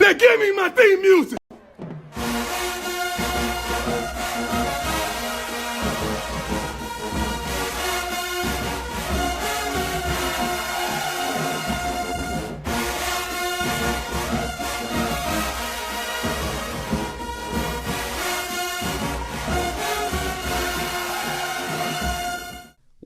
Then give me my theme music.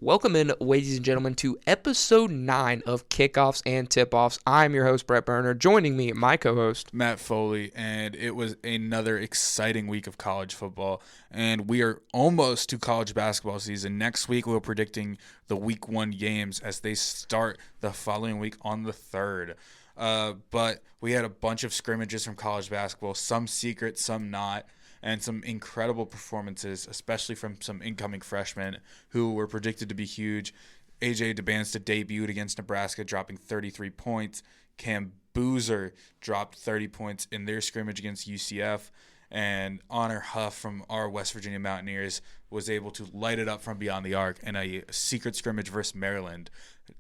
Welcome in, ladies and gentlemen, to episode 9 of Kickoffs and Tipoffs. I'm your host, Brett Berner. Joining me, my co-host, Matt Foley, and it was another exciting week of college football, and we are almost to college basketball season. Next week, we're predicting the week 1 games as they start the following week on the 3rd. But we had a bunch of scrimmages from college basketball, some secret, some not, and some incredible performances, especially from some incoming freshmen who were predicted to be huge. AJ DeBansta debuted against Nebraska, dropping 33 points. Cam Boozer dropped 30 points in their scrimmage against UCF. And Honor Huff from our West Virginia Mountaineers was able to light it up from beyond the arc in a secret scrimmage versus Maryland,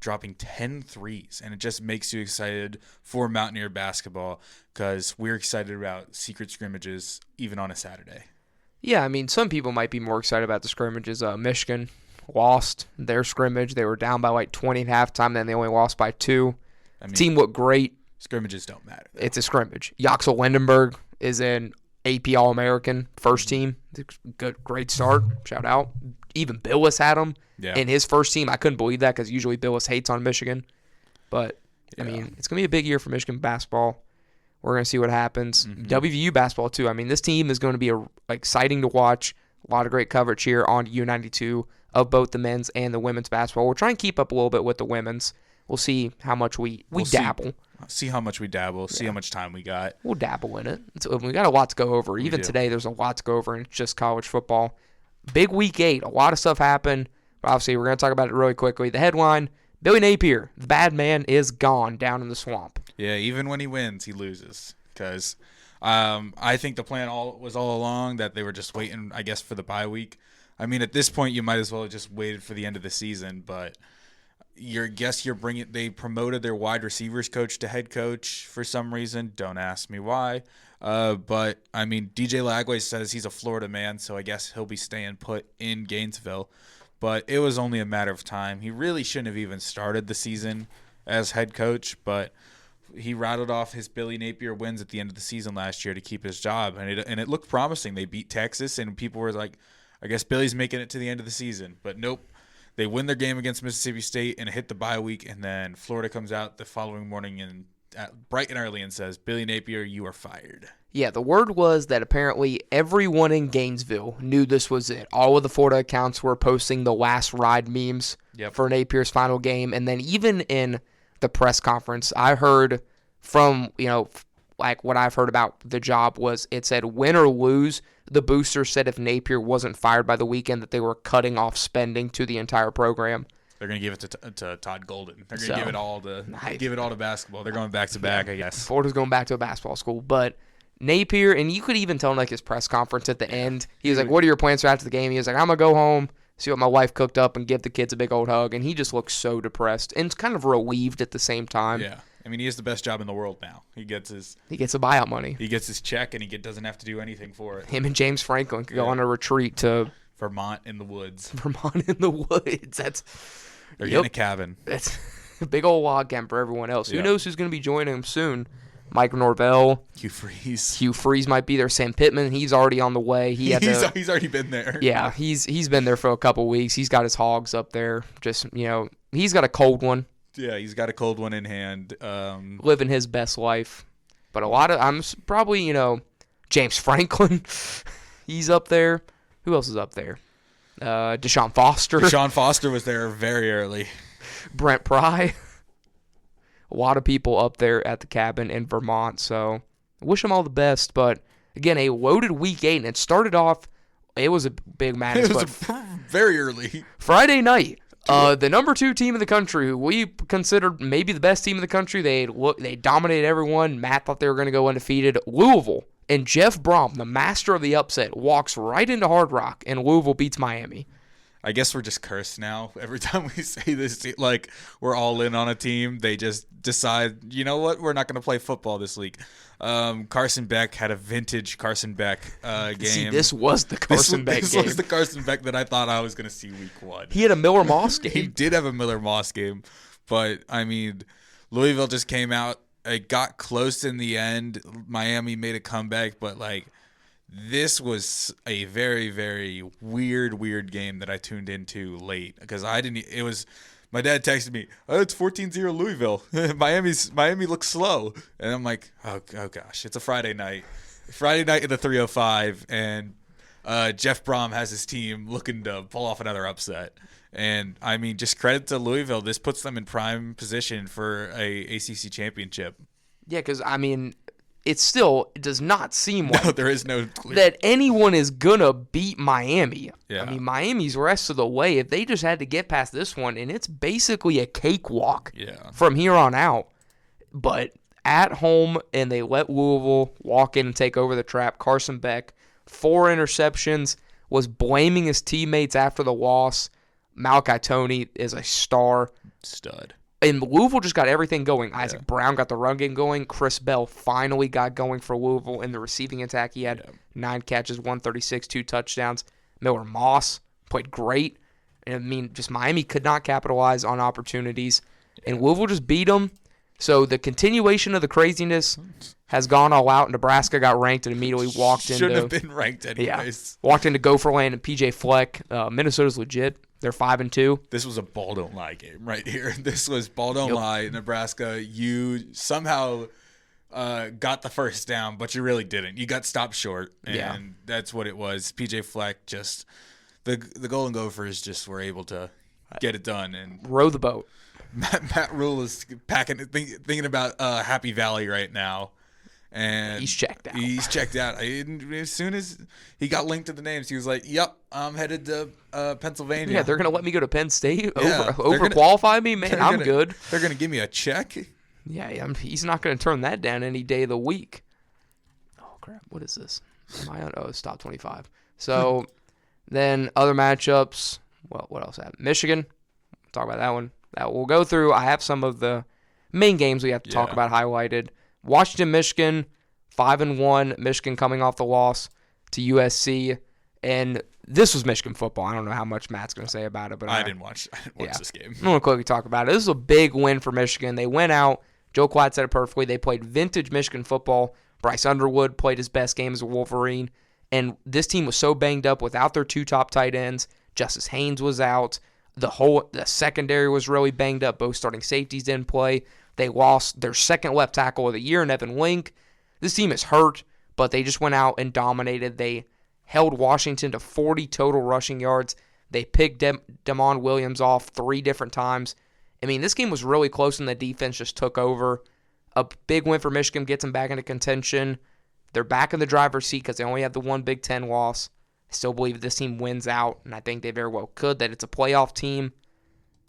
dropping 10 threes. And it just makes you excited for Mountaineer basketball because we're excited about secret scrimmages even on a Saturday. Yeah, I mean, some people might be more excited about the scrimmages. Michigan lost their scrimmage. They were down by like 20 at halftime, then they only lost by 2. I mean, team looked great. Scrimmages don't matter, though. It's a scrimmage. Yaxel Wendenberg is in AP All-American, first team. Good, great start. Shout out. Even Billis had him in his first team. I couldn't believe that because usually Billis hates on Michigan. But, I mean, it's going to be a big year for Michigan basketball. We're going to see what happens. Mm-hmm. WVU basketball, too. I mean, this team is going to be exciting to watch. A lot of great coverage here on U92 of both the men's and the women's basketball. We'll try and keep up a little bit with the women's. We'll see how much we dabble. See how much we dabble. See how much time we got. We'll dabble in it. We got a lot to go over. Even today, there's a lot to go over, and it's just college football. Big week 8. A lot of stuff happened. But obviously, we're going to talk about it really quickly. The headline, Billy Napier, the bad man, is gone down in the swamp. Yeah, even when he wins, he loses. Because I think the plan was all along that they were just waiting, I guess, for the bye week. I mean, at this point, you might as well have just waited for the end of the season, but they promoted their wide receivers coach to head coach for some reason. Don't ask me why. But, I mean, DJ Lagway says he's a Florida man, so I guess he'll be staying put in Gainesville. But it was only a matter of time. He really shouldn't have even started the season as head coach, but he rattled off his Billy Napier wins at the end of the season last year to keep his job, and it looked promising. They beat Texas, and people were like, I guess Billy's making it to the end of the season. But nope. They win their game against Mississippi State and hit the bye week, and then Florida comes out the following morning and bright and early and says, Billy Napier, you are fired. Yeah, the word was that apparently everyone in Gainesville knew this was it. All of the Florida accounts were posting the last ride memes for Napier's final game, and then even in the press conference, I heard from, what I've heard about the job was it said win or lose. The booster said if Napier wasn't fired by the weekend that they were cutting off spending to the entire program. They're going to give it to Todd Golden. They're going to give it all to basketball. They're going back to back, I guess. Florida's going back to a basketball school, but Napier, and you could even tell in his press conference at the end, he was like, what are your plans for after the game? He was like, I'm going to go home, see what my wife cooked up, and give the kids a big old hug. And he just looks so depressed and kind of relieved at the same time. Yeah. I mean, he has the best job in the world now. He gets the buyout money. He gets his check, and he doesn't have to do anything for it. Him and James Franklin could go on a retreat to Vermont in the woods. They're getting a cabin. That's a big old log cabin for everyone else. Who knows who's going to be joining him soon? Mike Norvell. Hugh Freeze. Hugh Freeze might be there. Sam Pittman, he's already on the way. He's already been there. Yeah, he's been there for a couple weeks. He's got his hogs up there. Just, he's got a cold one. Yeah, he's got a cold one in hand. Living his best life. But I'm probably, James Franklin. He's up there. Who else is up there? Deshaun Foster. Deshaun Foster was there very early. Brent Pry. A lot of people up there at the cabin in Vermont. So I wish them all the best. But, again, a loaded week 8. And it started off, it was a big madness. It was very early. Friday night. The number 2 team in the country, who we considered maybe the best team in the country, they dominated everyone. Matt thought they were going to go undefeated. Louisville and Jeff Brom, the master of the upset, walks right into Hard Rock, and Louisville beats Miami. I guess we're just cursed now. Every time we say this, like we're all in on a team, they just decide, you know what, we're not going to play football this week. Carson Beck had a vintage Carson Beck game. See, this was the Carson Beck game. This was the Carson Beck that I thought I was going to see week 1. He had a Miller Moss game. He did have a Miller Moss game, but I mean, Louisville just came out. It got close in the end. Miami made a comeback, but like this was a very, very weird game that I tuned into late because I didn't. It was. My dad texted me, "Oh, it's 14-0 Louisville. Miami looks slow." And I'm like, oh gosh, it's a Friday night in the 305, and Jeff Brom has his team looking to pull off another upset. And, I mean, just credit to Louisville. This puts them in prime position for a ACC championship. Yeah, because, I mean, it does not seem like there is no clear that anyone is going to beat Miami. Yeah. I mean, Miami's rest of the way. If they just had to get past this one, and it's basically a cakewalk from here on out. But at home, and they let Louisville walk in and take over the trap. Carson Beck, 4 interceptions, was blaming his teammates after the loss. Malachi Toney is a star. Stud. And Louisville just got everything going. Isaac Brown got the run game going. Chris Bell finally got going for Louisville in the receiving attack. He had 9 catches, 136, 2 touchdowns. Miller Moss played great. And I mean, just Miami could not capitalize on opportunities. And Louisville just beat them. So the continuation of the craziness has gone all out. Nebraska got ranked and immediately walked into... Shouldn't have been ranked anyways. Yeah, walked into Gopherland and PJ Fleck. Minnesota's legit. They're 5-2. This was a ball don't lie game right here. This was ball don't lie. Nebraska, you somehow got the first down, but you really didn't. You got stopped short, and that's what it was. PJ Fleck just the Golden Gophers just were able to get it done and row the boat. Matt Rule is thinking about Happy Valley right now. And he's checked out. As soon as he got linked to the names, he was like, "Yep, I'm headed to Pennsylvania." Yeah, they're gonna let me go to Penn State overqualify me, man. I'm good. They're gonna give me a check. Yeah, he's not gonna turn that down any day of the week. Oh crap! What is this? Am I on? Oh, it's top 25. So then other matchups. Well, what else happened? Michigan. Talk about that one. That we'll go through. I have some of the main games we have to talk about highlighted. Washington, Michigan, 5-1. Michigan coming off the loss to USC, and this was Michigan football. I don't know how much Matt's going to say about it, but I didn't watch this game. I'm going to quickly talk about it. This is a big win for Michigan. They went out. Joe Klatt said it perfectly. They played vintage Michigan football. Bryce Underwood played his best game as a Wolverine, and this team was so banged up without their 2 top tight ends. Justice Haynes was out. The secondary was really banged up. Both starting safeties didn't play. They lost their second left tackle of the year in Evan Link. This team is hurt, but they just went out and dominated. They held Washington to 40 total rushing yards. They picked Damon Williams off 3 different times. I mean, this game was really close, and the defense just took over. A big win for Michigan gets them back into contention. They're back in the driver's seat because they only have the 1 Big Ten loss. I still believe this team wins out, and I think they very well could, that it's a playoff team.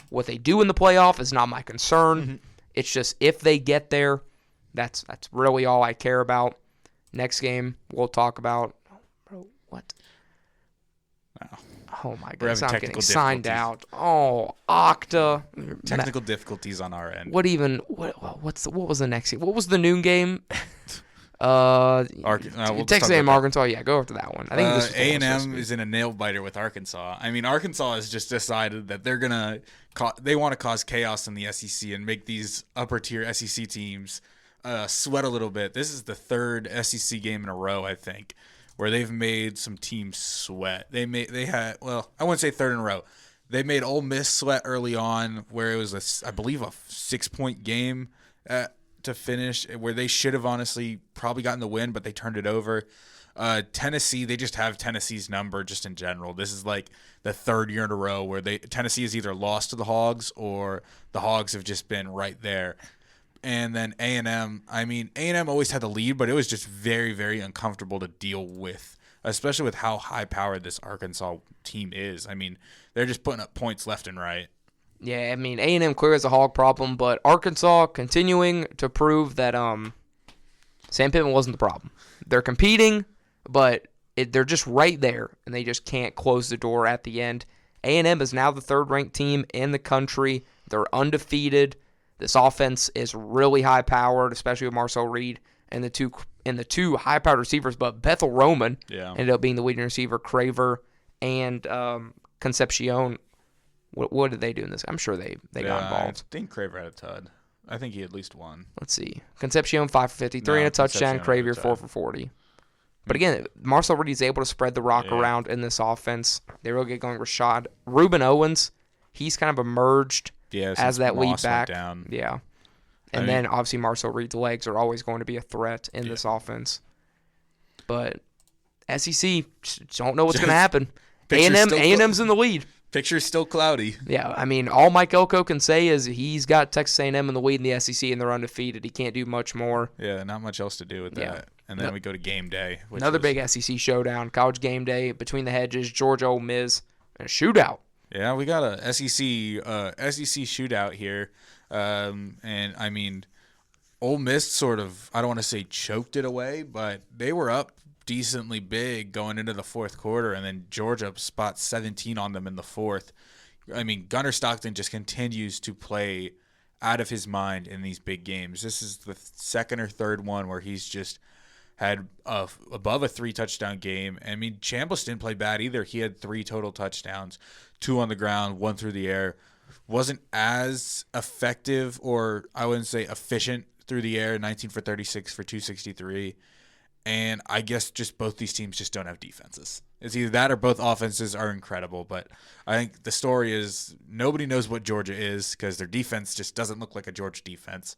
What they do in the playoff is not my concern. Mm-hmm. It's just if they get there, that's really all I care about. Next game, we'll talk about. Oh, bro, what? Wow. Oh, my goodness. I'm getting signed out. Oh, Okta. Technical difficulties on our end. What was the next game? What was the noon game? Texas A&M, Arkansas. Yeah, go after that one. I think this A&M is in a nail biter with Arkansas. I mean, Arkansas has just decided that they want to cause chaos in the SEC and make these upper tier SEC teams sweat a little bit. This is the 3rd SEC game in a row, I think, where they've made some teams sweat. I wouldn't say 3rd in a row. They made Ole Miss sweat early on, where it was I believe a 6-point game to finish, where they should have honestly probably gotten the win, but they turned it over. Tennessee, they just have Tennessee's number just in general. This is like the 3rd year in a row where Tennessee has either lost to the Hogs or the Hogs have just been right there. And then A&M, I mean, A&M always had the lead, but it was just very, very uncomfortable to deal with, especially with how high-powered this Arkansas team is. I mean, they're just putting up points left and right. Yeah, I mean, A&M clear as a hog problem, but Arkansas continuing to prove that Sam Pittman wasn't the problem. They're competing, but they're just right there, and they just can't close the door at the end. A&M is now the third-ranked team in the country. They're undefeated. This offense is really high-powered, especially with Marcel Reed and the two high-powered receivers. But Bethel Roman ended up being the leading receiver. Craver and Concepcion. What did they do in this? I'm sure they got involved. I think Craver had a tud. I think he at least won. Let's see. Concepcion 5 for 53 and a touchdown. Craver 4 for 40. But again, Marcel Reed is able to spread the rock around in this offense. They really get going. Ruben Owens, he's kind of emerged as that lead back. Yeah. And then obviously Marcel Reed's legs are always going to be a threat in this offense. But SEC, just don't know what's going to happen. A&M's in the lead. Picture's still cloudy. Yeah, I mean, all Mike Elko can say is he's got Texas A&M in the lead in the SEC and they're undefeated. He can't do much more. Yeah, not much else to do with that. And then we go to game day. Another big SEC showdown, college game day, between the hedges, Georgia, Ole Miss, and a shootout. Yeah, we got a SEC shootout here. And, I mean, Ole Miss sort of, I don't want to say choked it away, but they were up decently big going into the fourth quarter, and then Georgia spots 17 on them in the fourth. I mean, Gunnar Stockton just continues to play out of his mind in these big games. This is the second or third one where he's just had above a 3-touchdown game. I mean, Chambliss didn't play bad either. He had 3 total touchdowns, 2 on the ground, 1 through the air. Wasn't as effective, or I wouldn't say efficient through the air, 19 for 36 for 263. And I guess just both these teams just don't have defenses. It's either that or both offenses are incredible. But I think the story is nobody knows what Georgia is because their defense just doesn't look like a Georgia defense.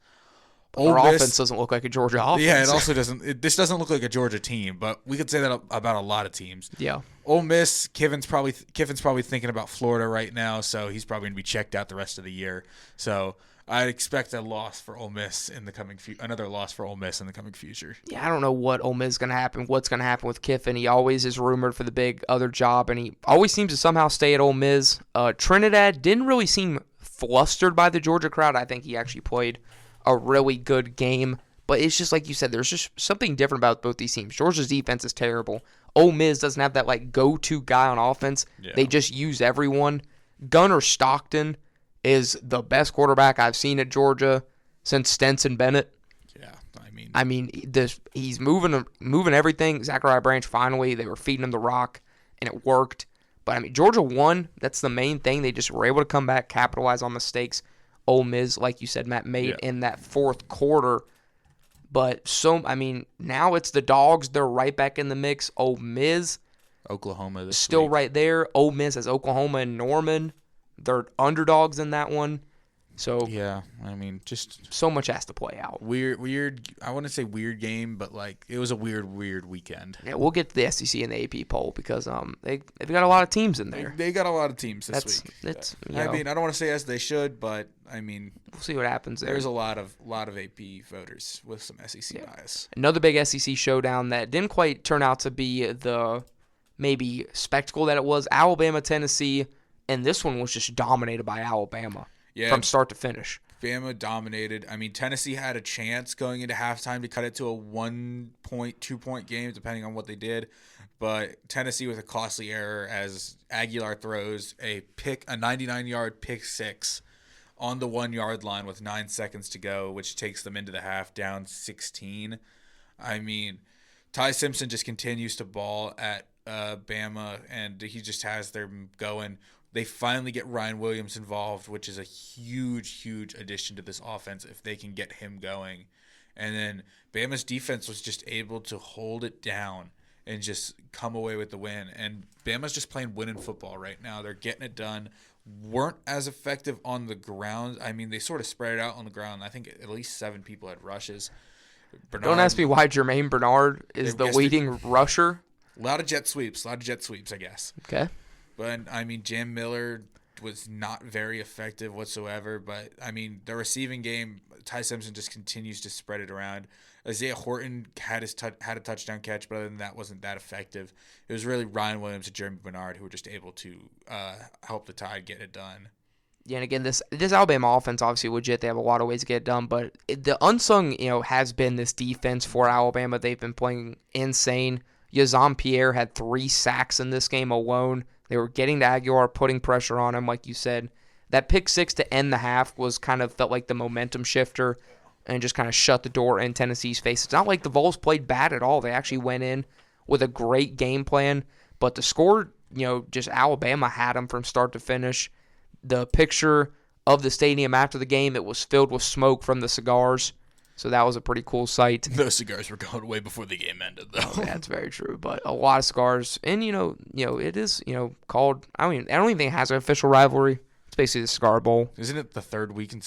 Our offense doesn't look like a Georgia offense. Yeah, it also doesn't. This doesn't look like a Georgia team, but we could say that about a lot of teams. Yeah. Ole Miss, Kiffin's probably thinking about Florida right now, so he's probably going to be checked out the rest of the year. So I expect a loss for Ole Miss in the coming another loss for Ole Miss in the coming future. Yeah, I don't know what Ole Miss is going to happen. What's going to happen with Kiffin? He always is rumored for the big other job, and he always seems to somehow stay at Ole Miss. Trinidad didn't really seem flustered by the Georgia crowd. I think he actually played a really good game. But it's just like you said, there's just something different about both these teams. Georgia's defense is terrible. Ole Miss doesn't have that like go-to guy on offense. Yeah. They just use everyone. Gunnar Stockton is the best quarterback I've seen at Georgia since Stetson Bennett. Yeah, he's moving everything. Zachariah Branch finally, they were feeding him the rock, and it worked. But I mean, Georgia won. That's the main thing. They just were able to come back, capitalize on mistakes Ole Miss, like you said, Matt, made in that fourth quarter. But now it's the Dogs. They're right back in the mix. Ole Miss, Oklahoma, still right there. Ole Miss has Oklahoma and Norman. They're underdogs in that one. So yeah, I mean, just so much has to play out. Weird. I wouldn't say weird game, but like it was a weird weekend. Yeah, we'll get to the SEC and the AP poll because they've got a lot of teams in there. They got a lot of teams this week. I mean, I don't want to say as they should, but I mean, we'll see what happens there. There's a lot of AP voters with some SEC bias. Another big SEC showdown that didn't quite turn out to be the maybe spectacle that it was. Alabama, Tennessee, and this one was just dominated by Alabama. Yeah, from start to finish. Bama dominated. I mean, Tennessee had a chance going into halftime to cut it to a 1-point, 2-point game, depending on what they did. But Tennessee with a costly error as Aguilar throws a 99-yard pick six on the 1-yard line with 9 seconds to go, which takes them into the half down 16. I mean, Ty Simpson just continues to ball at Bama, and he just has them going. They finally get Ryan Williams involved, which is a huge addition to this offense if they can get him going. And then Bama's defense was just able to hold it down and just come away with the win. And Bama's just playing winning football right now. They're getting it done. Weren't as effective on the ground. I mean, they sort of spread it out on the ground. I think at least 7 people had rushes. Don't ask me why Jermaine Bernard is the leading rusher. A lot of jet sweeps, I guess. Okay. But, I mean, Jam Miller was not very effective whatsoever. But, I mean, the receiving game, Ty Simpson just continues to spread it around. Isaiah Horton had a touchdown catch, but other than that, wasn't that effective. It was really Ryan Williams and Jeremy Bernard who were just able to help the Tide get it done. Yeah, and again, this Alabama offense obviously legit. They have a lot of ways to get it done, but the unsung, has been this defense for Alabama. They've been playing insane. Yazan Pierre had 3 sacks in this game alone. They were getting to Aguilar, putting pressure on him, like you said. That pick six to end the half was kind of felt like the momentum shifter and just kind of shut the door in Tennessee's face. It's not like the Vols played bad at all. They actually went in with a great game plan, but the score, just Alabama had them from start to finish. The picture of the stadium after the game, it was filled with smoke from the cigars. So that was a pretty cool sight. Those cigars were going away before the game ended, though. That's very true. But a lot of cigars, and it is called. I don't even think it has an official rivalry. It's basically the Cigar Bowl. Isn't it the third week in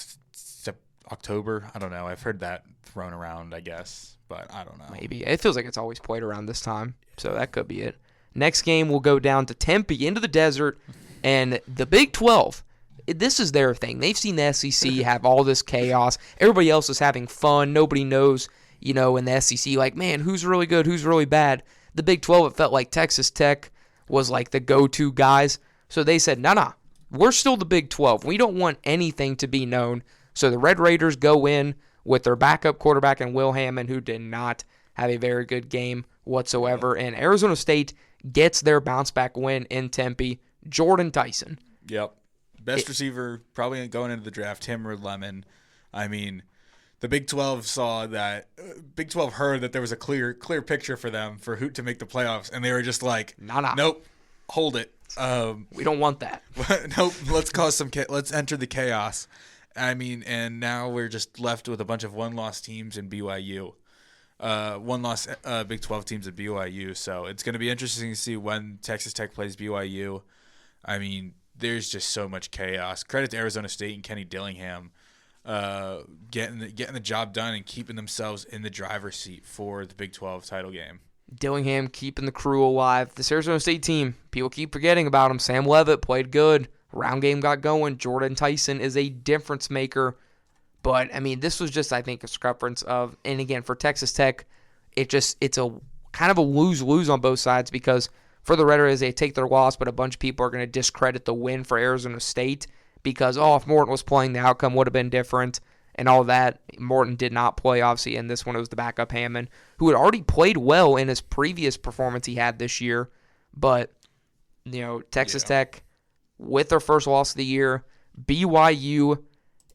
October? I don't know. I've heard that thrown around, I guess, but I don't know. Maybe it feels like it's always played around this time, so that could be it. Next game, we'll go down to Tempe into the desert, and the Big 12. This is their thing. They've seen the SEC have all this chaos. Everybody else is having fun. Nobody knows, in the SEC, like, man, who's really good, who's really bad. The Big 12, it felt like Texas Tech was like the go-to guys. So they said, no, we're still the Big 12. We don't want anything to be known. So the Red Raiders go in with their backup quarterback in Will Hammond, who did not have a very good game whatsoever. And Arizona State gets their bounce-back win in Tempe. Jordan Tyson. Yep. Best receiver probably going into the draft, him or Lemon. I mean, the Big 12 saw that. Big 12 heard that there was a clear picture for them for who to make the playoffs, and they were just like, nope, hold it. We don't want that. Nope, let's let's enter the chaos. I mean, and now we're just left with a bunch of one-loss teams in BYU. One-loss Big 12 teams at BYU. So it's going to be interesting to see when Texas Tech plays BYU. I mean, there's just so much chaos. Credit to Arizona State and Kenny Dillingham getting the job done and keeping themselves in the driver's seat for the Big 12 title game. Dillingham keeping the crew alive. This Arizona State team, people keep forgetting about them. Sam Leavitt played good. Round game got going. Jordan Tyson is a difference maker. But, I mean, this was just, I think, a circumference of, and again, for Texas Tech, it's a kind of a lose-lose on both sides because for the Red Raiders, they take their loss, but a bunch of people are going to discredit the win for Arizona State because, if Morton was playing, the outcome would have been different and all that. Morton did not play, obviously, and this one it was the backup Hammond, who had already played well in his previous performance he had this year. But, Texas Tech, with their first loss of the year, BYU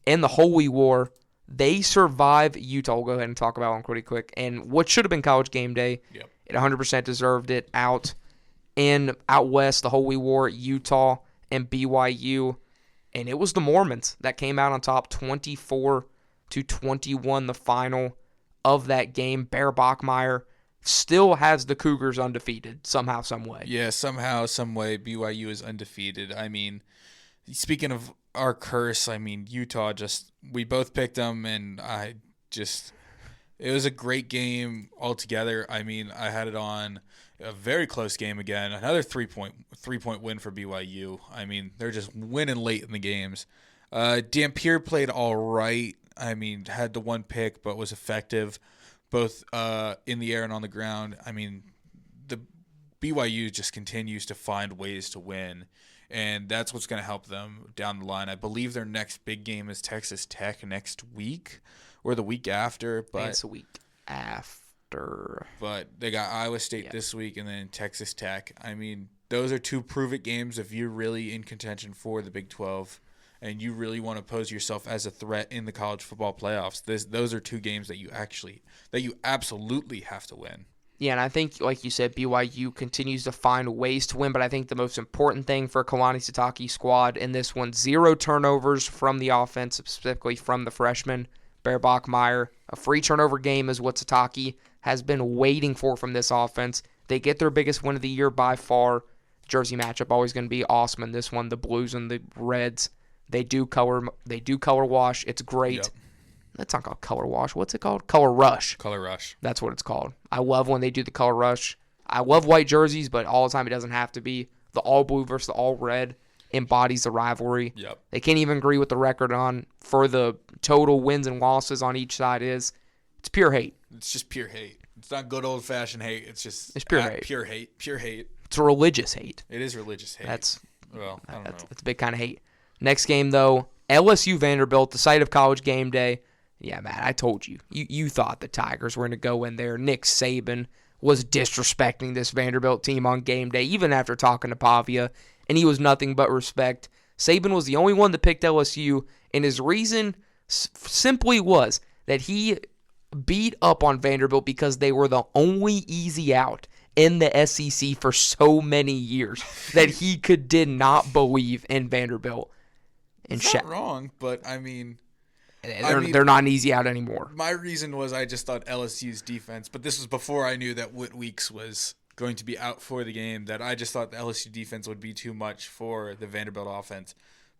in the Holy War, they survive Utah. We'll go ahead and talk about one pretty quick. And what should have been College Game Day, It 100% deserved it out west, the Holy War, Utah and BYU. And it was the Mormons that came out on top 24-21, the final of that game. Bear Bachmeier still has the Cougars undefeated somehow, some way. Yeah, somehow, some way, BYU is undefeated. I mean, speaking of our curse, I mean, Utah we both picked them, and it was a great game altogether. I mean, I had it on a very close game again. Another three-point win for BYU. I mean, they're just winning late in the games. Dampier played all right. I mean, had the one pick, but was effective both in the air and on the ground. I mean, the BYU just continues to find ways to win, and that's what's going to help them down the line. I believe their next big game is Texas Tech next week or the week after. But it's a week after. But they got Iowa State this week and then Texas Tech. I mean, those are two prove-it games if you're really in contention for the Big 12 and you really want to pose yourself as a threat in the college football playoffs. Those are two games that you absolutely have to win. Yeah, and I think, like you said, BYU continues to find ways to win, but I think the most important thing for Kalani Sitake's squad in this one, 0 turnovers from the offense, specifically from the freshman, Bear Bachmeier. A free turnover game is what Sitake has been waiting for from this offense. They get their biggest win of the year by far. Jersey matchup always going to be awesome in this one. The Blues and the Reds, they do color wash. It's great. Yep. That's not called color wash. What's it called? Color rush. Color rush. That's what it's called. I love when they do the color rush. I love white jerseys, but all the time it doesn't have to be. The all blue versus the all red embodies the rivalry. Yep. They can't even agree with the record on for the total wins and losses on each side is. It's pure hate. It's just pure hate. It's not good old-fashioned hate. It's pure hate. Pure hate. Pure hate. It's a religious hate. It is religious hate. I don't know. It's a big kind of hate. Next game, though, LSU Vanderbilt, the site of College Game Day. Yeah, Matt, I told you. You thought the Tigers were going to go in there. Nick Saban was disrespecting this Vanderbilt team on game day, even after talking to Pavia. and he was nothing but respect. Saban was the only one that picked LSU, and his reason simply was that he beat up on Vanderbilt because they were the only easy out in the SEC for so many years that he did not believe in Vanderbilt. And it's not wrong, but I mean, they're not an easy out anymore. My reason was I just thought LSU's defense, but this was before I knew that Whit Weeks was going to be out for the game, that I just thought the LSU defense would be too much for the Vanderbilt offense.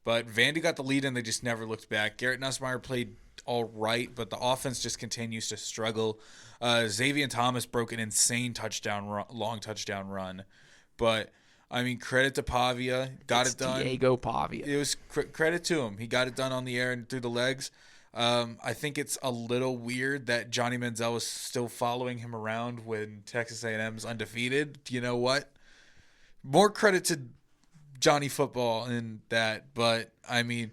But Vandy got the lead and they just never looked back. Garrett Nussmeier played all right, but the offense just continues to struggle. Xavier Thomas broke an insane long touchdown run. But, I mean, credit to Pavia. Got it done. Diego Pavia. It was credit to him. He got it done on the air and through the legs. I think it's a little weird that Johnny Manziel was still following him around when Texas A&M's undefeated. You know what? More credit to Johnny Football in that. But, I mean,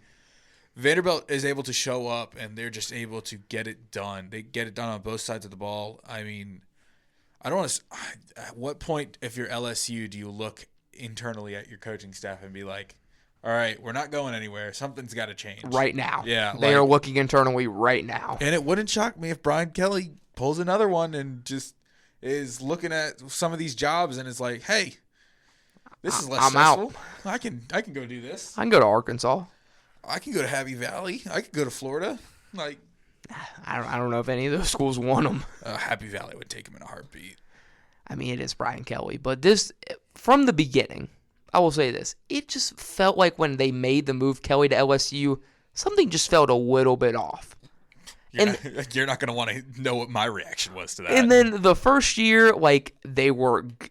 Vanderbilt is able to show up, and they're just able to get it done. They get it done on both sides of the ball. I mean, I don't want to – at what point, if you're LSU, do you look internally at your coaching staff and be like, all right, we're not going anywhere. Something's got to change. Right now. Yeah. They are looking internally right now. And it wouldn't shock me if Brian Kelly pulls another one and just is looking at some of these jobs and is like, hey, this is less stressful. I can go do this. I can go to Arkansas. I can go to Happy Valley. I can go to Florida. Like, I don't know if any of those schools want them. Happy Valley would take him in a heartbeat. I mean, it is Brian Kelly. But this, from the beginning, I will say this. It just felt like when they made the move Kelly to LSU, something just felt a little bit off. You're not going to want to know what my reaction was to that. And then the first year, like,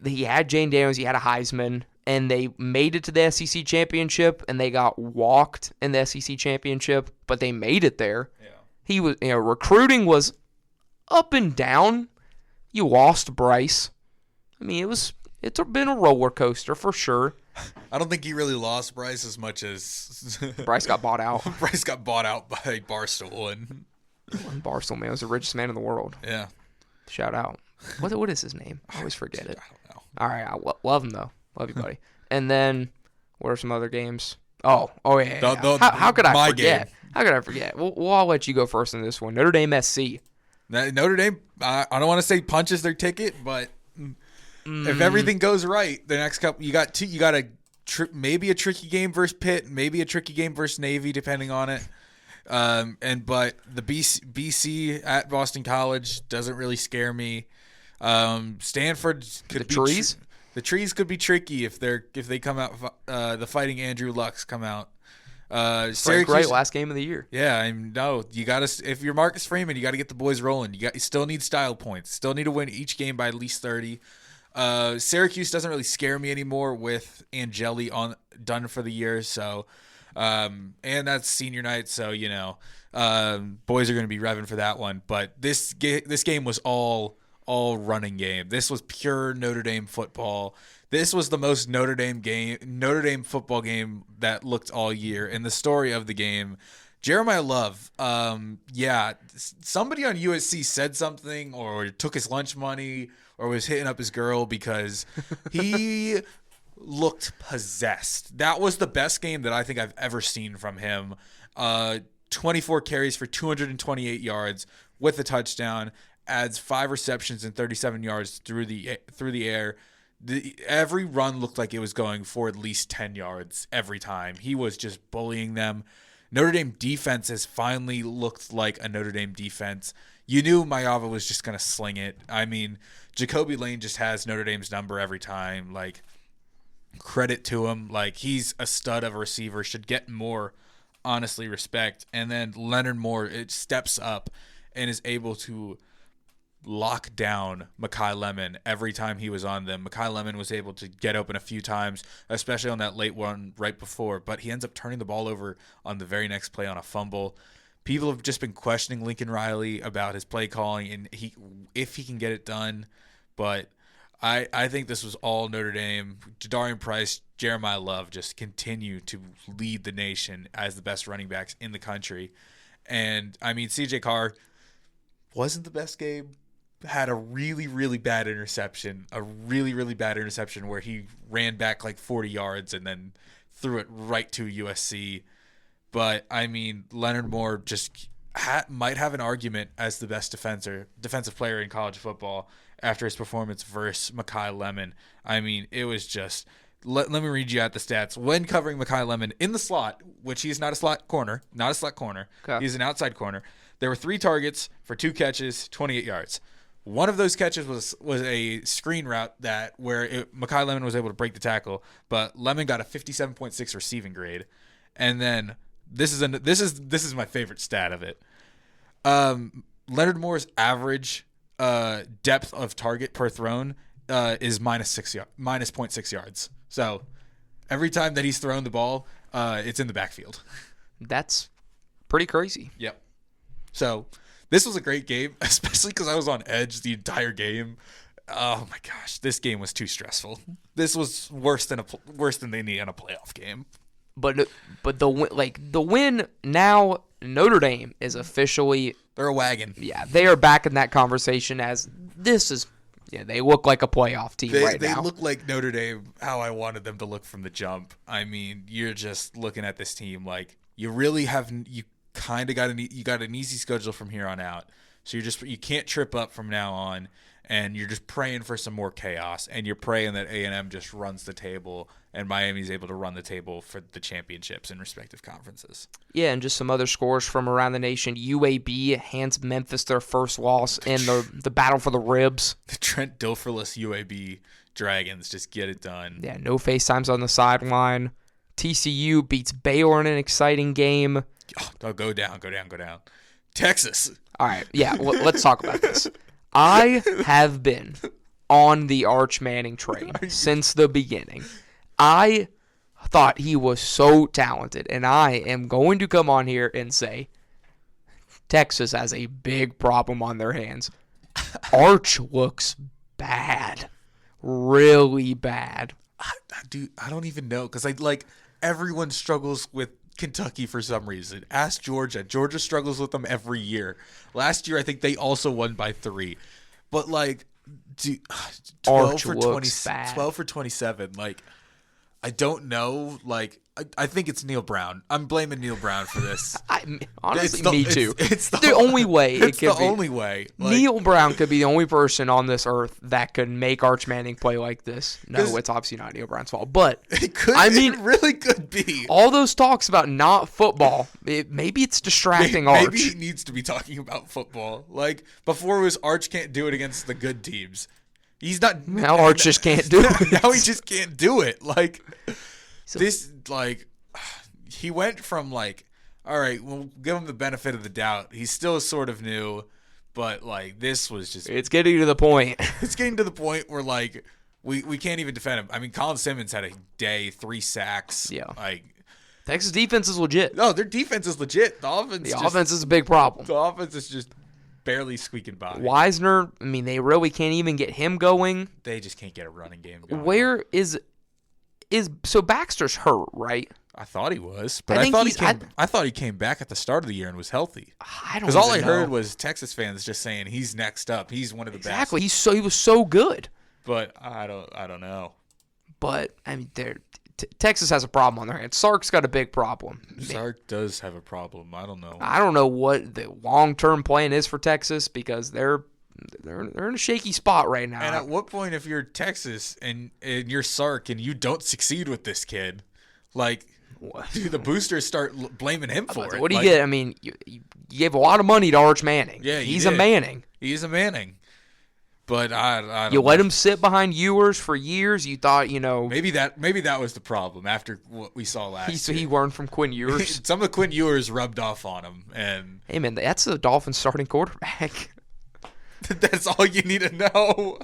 he had Jane Daniels, he had a Heisman, and they made it to the SEC championship, and they got walked in the SEC championship, but they made it there. Yeah. He was, recruiting was up and down. You lost Bryce. I mean, it's been a roller coaster for sure. I don't think he really lost Bryce as much as Bryce got bought out. Bryce got bought out by Barstool, and Barstool, man, was the richest man in the world. Yeah. Shout out. What is his name? I always forget it. I don't know. All right, I love him though. Love you, buddy. And then what are some other games? Oh yeah. How could I forget? Game. How could I forget? Well, I'll let you go first in this one. Notre Dame SC. Notre Dame. I don't want to say punches their ticket, but if everything goes right, the next couple you got maybe a tricky game versus Pitt, maybe a tricky game versus Navy, depending on it. But the BC at Boston College doesn't really scare me. Stanford could be trees. The trees could be tricky if they come out. The Fighting Andrew Lucks come out. Syracuse, great last game of the year. Yeah, I know you got to. If you're Marcus Freeman, you got to get the boys rolling. You still need style points. Still need to win each game by at least 30. Syracuse doesn't really scare me anymore with Angeli done for the year. So, and that's senior night. So boys are going to be revving for that one. But this game was all running game. This was pure Notre Dame football. This was the most Notre Dame football game that looked all year. And the story of the game, Jeremiah Love, somebody on USC said something or took his lunch money or was hitting up his girl because he looked possessed. That was the best game that I think I've ever seen from him. 24 carries for 228 yards with a touchdown, adds 5 receptions and 37 yards through the air. Every run looked like it was going for at least 10 yards every time. He was just bullying them. Notre Dame defense has finally looked like a Notre Dame defense. You knew Mayava was just going to sling it. I mean, Jacoby Lane just has Notre Dame's number every time. Like, credit to him. Like, he's a stud of a receiver. Should get more, honestly, respect. And then Leonard Moore, it steps up and is able to lock down Mekhi Lemon every time he was on them. Mekhi Lemon was able to get open a few times, especially on that late one right before, but he ends up turning the ball over on the very next play on a fumble. People have just been questioning Lincoln Riley about his play calling and if he can get it done, but I think this was all Notre Dame. Jadarian Price, Jeremiah Love just continue to lead the nation as the best running backs in the country. And, I mean, CJ Carr wasn't the best game, had a really, really bad interception. A really, really bad interception where he ran back like 40 yards and then threw it right to USC. But, I mean, Leonard Moore just might have an argument as the best defensive player in college football after his performance versus Mekhi Lemon. I mean, it was just... Let me read you out the stats. When covering Mekhi Lemon in the slot, which he's not a slot corner, Okay. He's an outside corner. There were 3 targets for 2 catches, 28 yards. One of those catches was a screen route where Mekhi Lemon was able to break the tackle, but Lemon got a 57.6 receiving grade. And then this is my favorite stat of it. Leonard Moore's average depth of target per thrown is minus 0.6 yards. So every time that he's thrown the ball, it's in the backfield. That's pretty crazy. Yep. So this was a great game, especially because I was on edge the entire game. Oh my gosh, this game was too stressful. This was worse than they need in a playoff game. But the win now, Notre Dame is officially, they're a wagon. Yeah, they are back in that conversation as this is. Yeah, they look like a playoff team now. They look like Notre Dame, how I wanted them to look from the jump. I mean, you're just looking at this team like you really kind of got an easy schedule from here on out. So you can't trip up from now on, and you're just praying for some more chaos, and you're praying that A&M just runs the table and Miami's able to run the table for the championships in respective conferences. Yeah, and just some other scores from around the nation. UAB hands Memphis their first loss in the battle for the ribs. The Trent Dilferless UAB Dragons just get it done. Yeah, no FaceTimes on the sideline. TCU beats Baylor in an exciting game. Oh, go down. Texas. All right, yeah, let's talk about this. I have been on the Arch Manning train since the beginning. I thought he was so talented, and I am going to come on here and say Texas has a big problem on their hands. Arch looks bad, really bad. Dude, I don't even know because everyone struggles with Kentucky for some reason. Ask Georgia. Georgia struggles with them every year. Last year, I think they also won by 3. But 12 for 27. I don't know. I think it's Neil Brown. I'm blaming Neil Brown for this. Honestly, me too. It's the only way. It's the only way. Neil Brown could be the only person on this earth that could make Arch Manning play like this. No, it's obviously not Neil Brown's fault, but it could. It really could be. All those talks about not football. Maybe it's distracting Arch. Maybe he needs to be talking about football. Before it was Arch can't do it against the good teams. He's not. Now Arch just can't do it. Now he just can't do it. He went from all right, we'll give him the benefit of the doubt. He's still sort of new, but this was just. It's getting to the point. It's getting to the point where we can't even defend him. I mean, Colin Simmons had a day, 3 sacks. Yeah. Texas defense is legit. No, their defense is legit. The offense is a big problem. The offense is just barely squeaking by. Wisner, I mean, they really can't even get him going. They just can't get a running game going. Where is so Baxter's hurt, right? I thought he was, but I thought he came back at the start of the year and was healthy. I don't know. Because all I heard was Texas fans just saying he's next up. He's one of the best. Exactly. He was so good. But I don't know. But I mean, Texas has a problem on their hands. Sark's got a big problem. Sark does have a problem. I don't know. I don't know what the long-term plan is for Texas because they're in a shaky spot right now. And at what point, if you're Texas and you're Sark and you don't succeed with this kid, do the boosters start blaming him for it? What do you get? I mean, you gave a lot of money to Arch Manning. Yeah, he's a Manning. He's a Manning. But I don't you know. let him sit behind Ewers for years. You thought, maybe that was the problem after what we saw last year. He learned from Quinn Ewers. Some of Quinn Ewers rubbed off on him, and hey man, that's the Dolphins starting quarterback. That's all you need to know.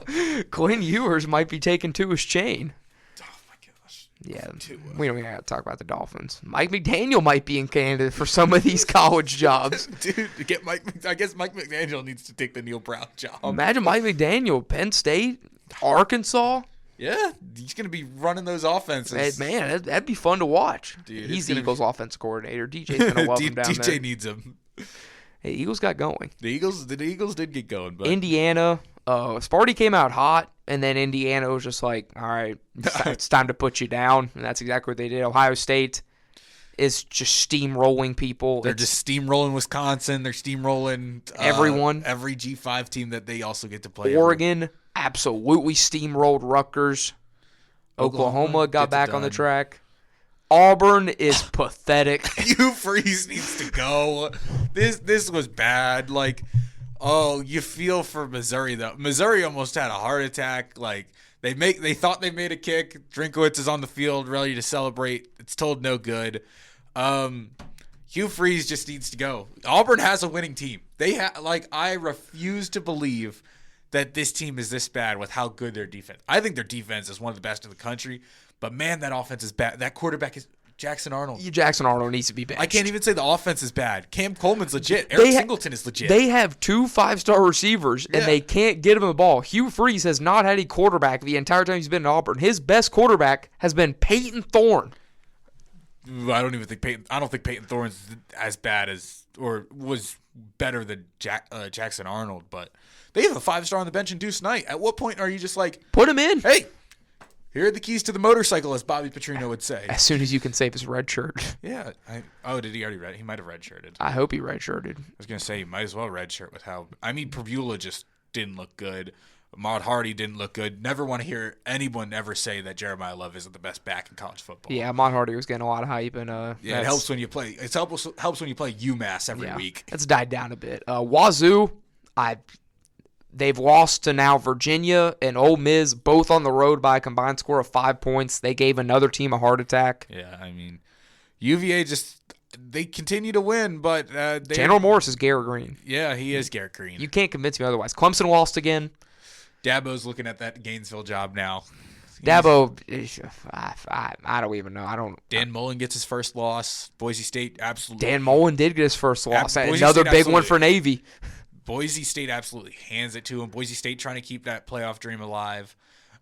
Quinn Ewers might be taken to his chain. Oh my gosh. Yeah, we don't even have to talk about the Dolphins. Mike McDaniel might be in candidate for some of these college jobs. Dude, I guess Mike McDaniel needs to take the Neil Brown job. Imagine Mike McDaniel, Penn State, Arkansas. Yeah, he's going to be running those offenses. Hey, man, that'd be fun to watch. Dude, he's the Eagles' offensive coordinator. DJ's going to love him down there. DJ needs him. Hey, Eagles got going. The Eagles did get going. But Indiana, Sparty came out hot, and then Indiana was just like, all right, it's time to put you down. And that's exactly what they did. Ohio State is just steamrolling people. They're just steamrolling Wisconsin. They're steamrolling everyone. Every G5 team that they also get to play. Oregon absolutely steamrolled Rutgers. Oklahoma got back on the track. Auburn is pathetic. Hugh Freeze needs to go. This was bad. Like, oh, you feel for Missouri though. Missouri almost had a heart attack. Like they thought they made a kick. Drinkowitz is on the field ready to celebrate. It's told no good. Hugh Freeze just needs to go. Auburn has a winning team. I refuse to believe that this team is this bad with how good their defense. I think their defense is one of the best in the country. But man, that offense is bad. That quarterback is Jackson Arnold. Jackson Arnold needs to be benched. I can't even say the offense is bad. Cam Coleman's legit. Eric Singleton is legit. They have 2 5-star receivers, and they can't get him the ball. Hugh Freeze has not had a quarterback the entire time he's been in Auburn. His best quarterback has been Peyton Thorne. I don't think Peyton Thorne's as bad as or was better than Jackson Arnold, but they have a 5-star on the bench in Deuce Knight. At what point are you just like, put him in? Hey, here are the keys to the motorcycle, as Bobby Petrino would say. As soon as you can save his red shirt. Yeah. Did he already red? He might have redshirted. I hope he redshirted. I was going to say, you might as well redshirt with how... I mean, Pavula just didn't look good. Maud Hardy didn't look good. Never want to hear anyone ever say that Jeremiah Love isn't the best back in college football. Yeah, Maud Hardy was getting a lot of hype. And it helps when you play... It helps when you play UMass every week. It's died down a bit. Wazoo, they've lost to now Virginia and Ole Miss, both on the road by a combined score of 5 points. They gave another team a heart attack. Yeah, I mean, UVA they continue to win, but... Chandler Morris is Garrett Green. Yeah, he is Garrett Green. You can't convince me otherwise. Clemson lost again. Dabo's looking at that Gainesville job now. Dabo, I don't even know. Dan Mullen gets his first loss. Boise State absolutely... Dan Mullen did get his first loss. Another big one for Navy. Boise State absolutely hands it to him. Boise State trying to keep that playoff dream alive.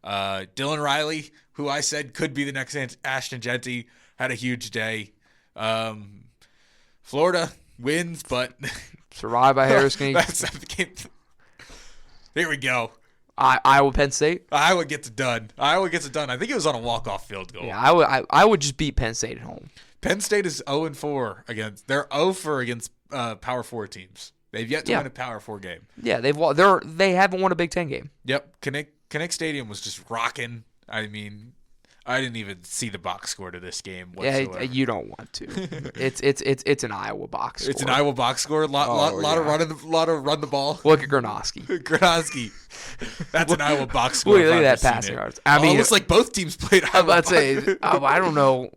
Dylan Riley, who I said could be the next Ashton Jeanty, had a huge day. Florida wins, but... Survived by Harris King. There we go. Iowa, Penn State. Iowa gets it done. I think it was on a walk-off field goal. Yeah, I would just beat Penn State at home. Penn State is 0-4 against. They're 0-4 against Power 4 teams. They've yet to win a Power 4 game. Yeah, they haven't won a Big Ten game. Yep, Kinnick Stadium was just rocking. I mean, I didn't even see the box score to this game whatsoever. Yeah, you don't want to. It's an Iowa box score. It's an Iowa box score. Lot of run the ball. Look at Granovsky. That's an Iowa box score. Look at that passing yards. I mean, it looks like both teams played Iowa. I'm about to say, I don't know.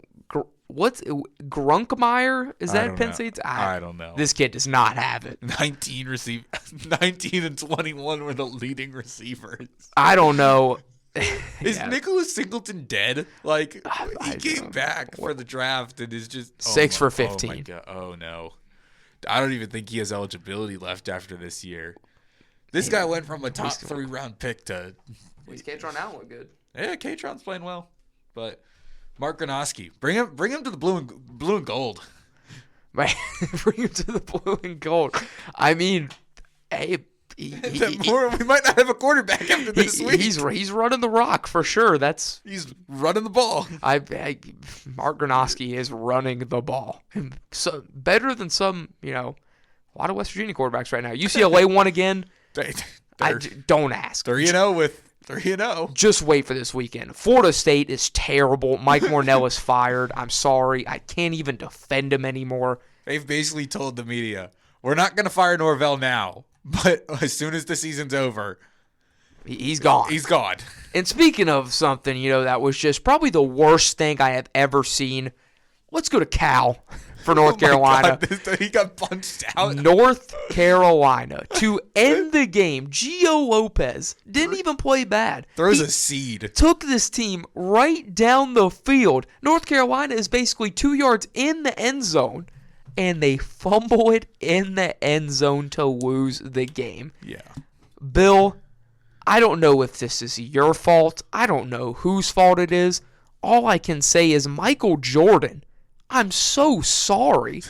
What's Grunkemeyer? Is that Penn State's? I don't know. This kid does not have it. 19 and 21 were the leading receivers. I don't know. Is Nicholas Singleton dead? Like, he came back for the draft and is just 6 for 15. Oh my God. Oh no, I don't even think he has eligibility left after this year. This guy went from a top 3 round pick to. He's Katron now look good. Yeah, Katron's playing well, but Mark Granovsky, bring him to the blue and gold. Bring him to the blue and gold. I mean, hey. We might not have a quarterback after this week. He's running the rock for sure. He's running the ball. Mark Granovsky is running the ball. So better than some, a lot of West Virginia quarterbacks right now. UCLA won again. Don't ask. 3-0 with 3-0. Just wait for this weekend. Florida State is terrible. Mike Mornell is fired. I'm sorry. I can't even defend him anymore. They've basically told the media, we're not going to fire Norvell now. But as soon as the season's over, he's gone. He's gone. And speaking of something, that was just probably the worst thing I have ever seen. Let's go to Cal for North Carolina. God, he got punched out. North Carolina to end the game. Gio Lopez didn't even play bad. Throws a seed. Took this team right down the field. North Carolina is basically 2 yards in the end zone. And they fumble it in the end zone to lose the game. Yeah. Bill, I don't know if this is your fault. I don't know whose fault it is. All I can say is Michael Jordan, I'm so sorry.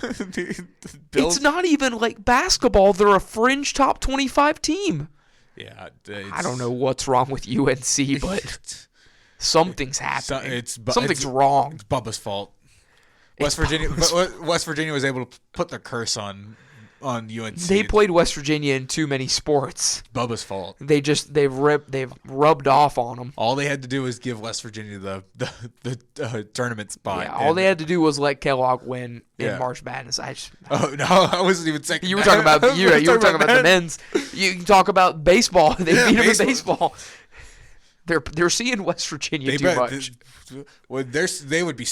It's not even like basketball. They're a fringe top 25 team. Yeah. I don't know what's wrong with UNC, but something's happening. Something's wrong. It's Bubba's fault. West Virginia was able to put their curse on UNC. They played West Virginia in too many sports. Bubba's fault. They've rubbed off on them. All they had to do was give West Virginia the tournament spot. Yeah, all they had to do was let Kellogg win in March Madness. I wasn't even saying. You were talking about you were talking about the men's. You can talk about baseball. They beat them in baseball. They're seeing West Virginia too much. Well, they would be.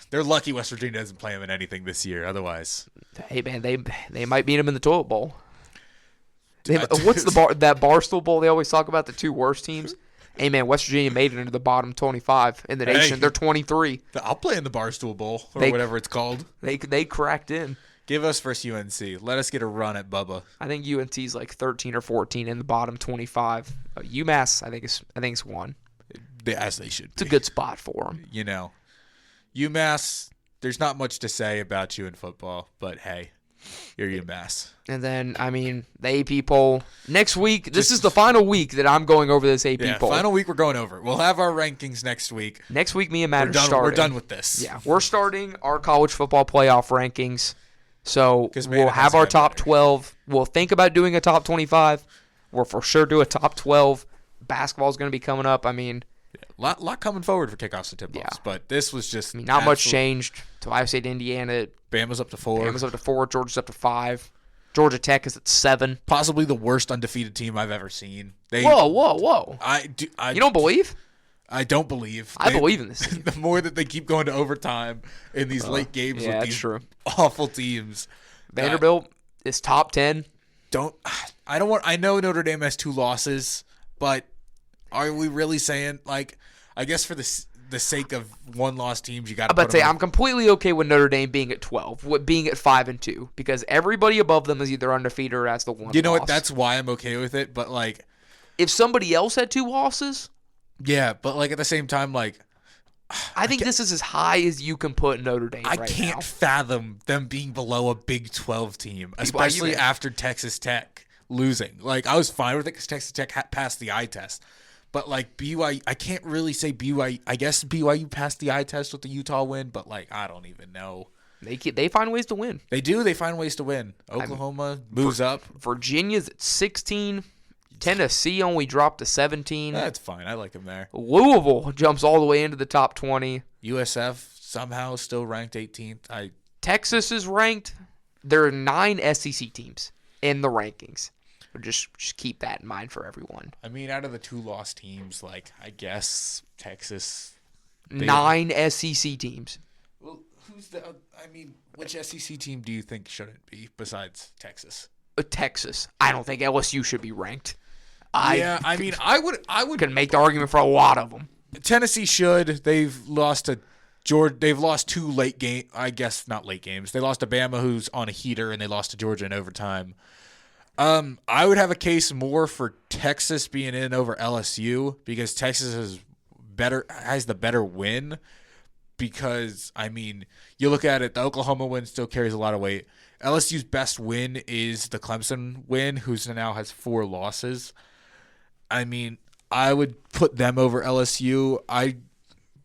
They're lucky West Virginia doesn't play them in anything this year. Otherwise, hey man, they might beat them in the toilet bowl. What's that Barstool Bowl they always talk about, the two worst teams? Hey man, West Virginia made it into the bottom 25 in the nation. They're 23. I'll play in the Barstool Bowl or whatever it's called. They cracked in. Give us first UNC. Let us get a run at Bubba. I think UNC's like 13 or 14 in the bottom 25. UMass, I think it's 1. As they should be. It's a good spot for them. You know, UMass, there's not much to say about you in football, but hey, you're UMass. And then, the AP poll. Next week, this is the final week that I'm going over this AP poll. Final week we're going over. We'll have our rankings next week. Next week, me and Matt are starting. We're done with this. Yeah, we're starting our college football playoff rankings. So we'll have our top 12. We'll think about doing a top 25. We'll for sure do a top 12. Basketball's going to be coming up. Lot coming forward for kickoffs and tip-offs, but this was just not much changed. To Ohio State, Indiana. Bama's up to 4. Georgia's up to 5. Georgia Tech is at 7. Possibly the worst undefeated team I've ever seen. Whoa! You don't believe? I don't believe. I believe in this team. The more that they keep going to overtime in these late games with these awful teams. Vanderbilt is top 10. I know Notre Dame has 2 losses, but are we really saying, I guess for the sake of one-loss teams, you got to I'm completely okay with Notre Dame being at 12, with being at 5-2, because everybody above them is either undefeated or has the one loss. You know what? That's why I'm okay with it, but if somebody else had 2 losses, yeah, but at the same time, I think this is as high as you can put Notre Dame. I can't fathom them being below a Big 12 team, especially after Texas Tech losing. I was fine with it because Texas Tech passed the eye test, but BYU, I can't really say BYU. I guess BYU passed the eye test with the Utah win, but I don't even know. They find ways to win. They do. They find ways to win. Oklahoma moves up. Virginia's at 16. Tennessee only dropped to 17. That's fine. I like them there. Louisville jumps all the way into the top 20. USF somehow still ranked 18th. Texas is ranked. There are 9 SEC teams in the rankings. Just keep that in mind for everyone. Out of the 2 lost teams, I guess Texas. 9 SEC teams. Well, which SEC team do you think shouldn't be besides Texas? Texas. I don't think LSU should be ranked. I would can make the argument for a lot of them. Tennessee should. They've lost to Georgia. They've lost 2 late game. I guess not late games. They lost to Bama, who's on a heater, and they lost to Georgia in overtime. I would have a case more for Texas being in over LSU because Texas has the better win. Because you look at it, the Oklahoma win still carries a lot of weight. LSU's best win is the Clemson win, who's now has 4 losses. I would put them over LSU.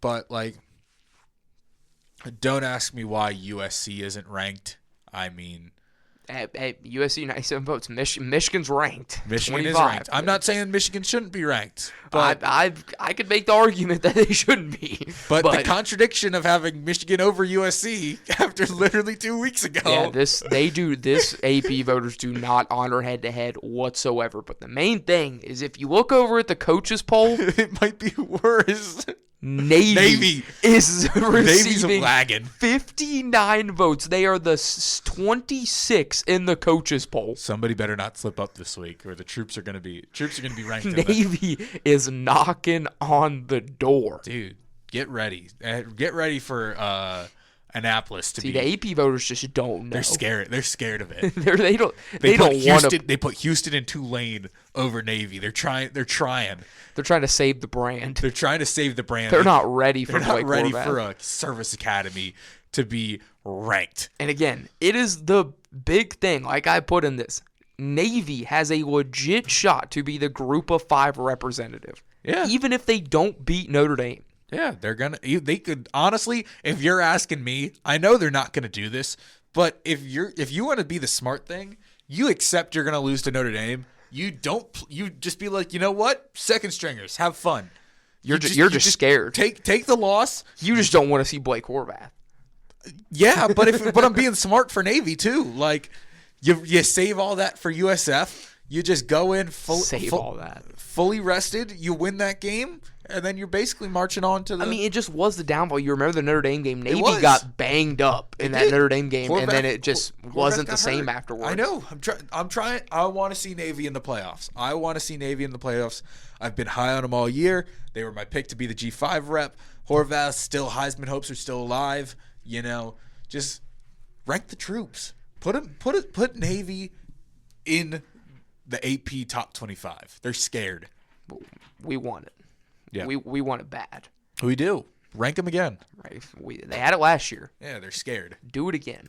But don't ask me why USC isn't ranked. At USC 97 votes. Michigan's ranked. Michigan 25. is ranked. I'm not saying Michigan shouldn't be ranked. But I could make the argument that they shouldn't be. But the contradiction of having Michigan over USC after literally 2 weeks ago. Yeah, this AP voters do not honor head-to-head whatsoever. But the main thing is if you look over at the coaches poll. It might be worse. Navy is receiving lagging. 59 votes. They are the 26 in the coaches poll. Somebody better not slip up this week, or the troops are going to be ranked. Navy is knocking on the door, dude. Get ready. Get ready for Annapolis to be. The AP voters just don't know. They're scared. They're scared of it. they don't want to. They put Houston and Tulane over Navy. They're trying. They're trying to save the brand. They're trying to save the brand. They're not ready for. They're not ready for a service academy to be ranked. And again, it is the big thing, like I put in this. Navy has a legit shot to be the group of 5 representative. Yeah. Even if they don't beat Notre Dame. Yeah, they could, honestly, if you're asking me, I know they're not going to do this, but if you want to be the smart thing, you accept you're going to lose to Notre Dame. You just be like, you know what? Second stringers, have fun. You're just scared. Take the loss. You just don't want to see Blake Horvath. Yeah, but I'm being smart for Navy too. Like you save all that for USF. You just go in fully rested. You win that game, and then you're basically marching on to the. I mean, it just was the downfall. You remember the Notre Dame game? Navy got banged up in that Notre Dame game, and then it just wasn't the same afterwards. I know. I'm trying. I want to see Navy in the playoffs. I've been high on them all year. They were my pick to be the G5 rep. Horvath, still Heisman hopes are still alive. You know, just rank the troops. Put Navy in the AP top 25. They're scared. We want it. Yeah. We want it bad. We do. Rank them again. Right. They had it last year. Yeah, they're scared. Do it again.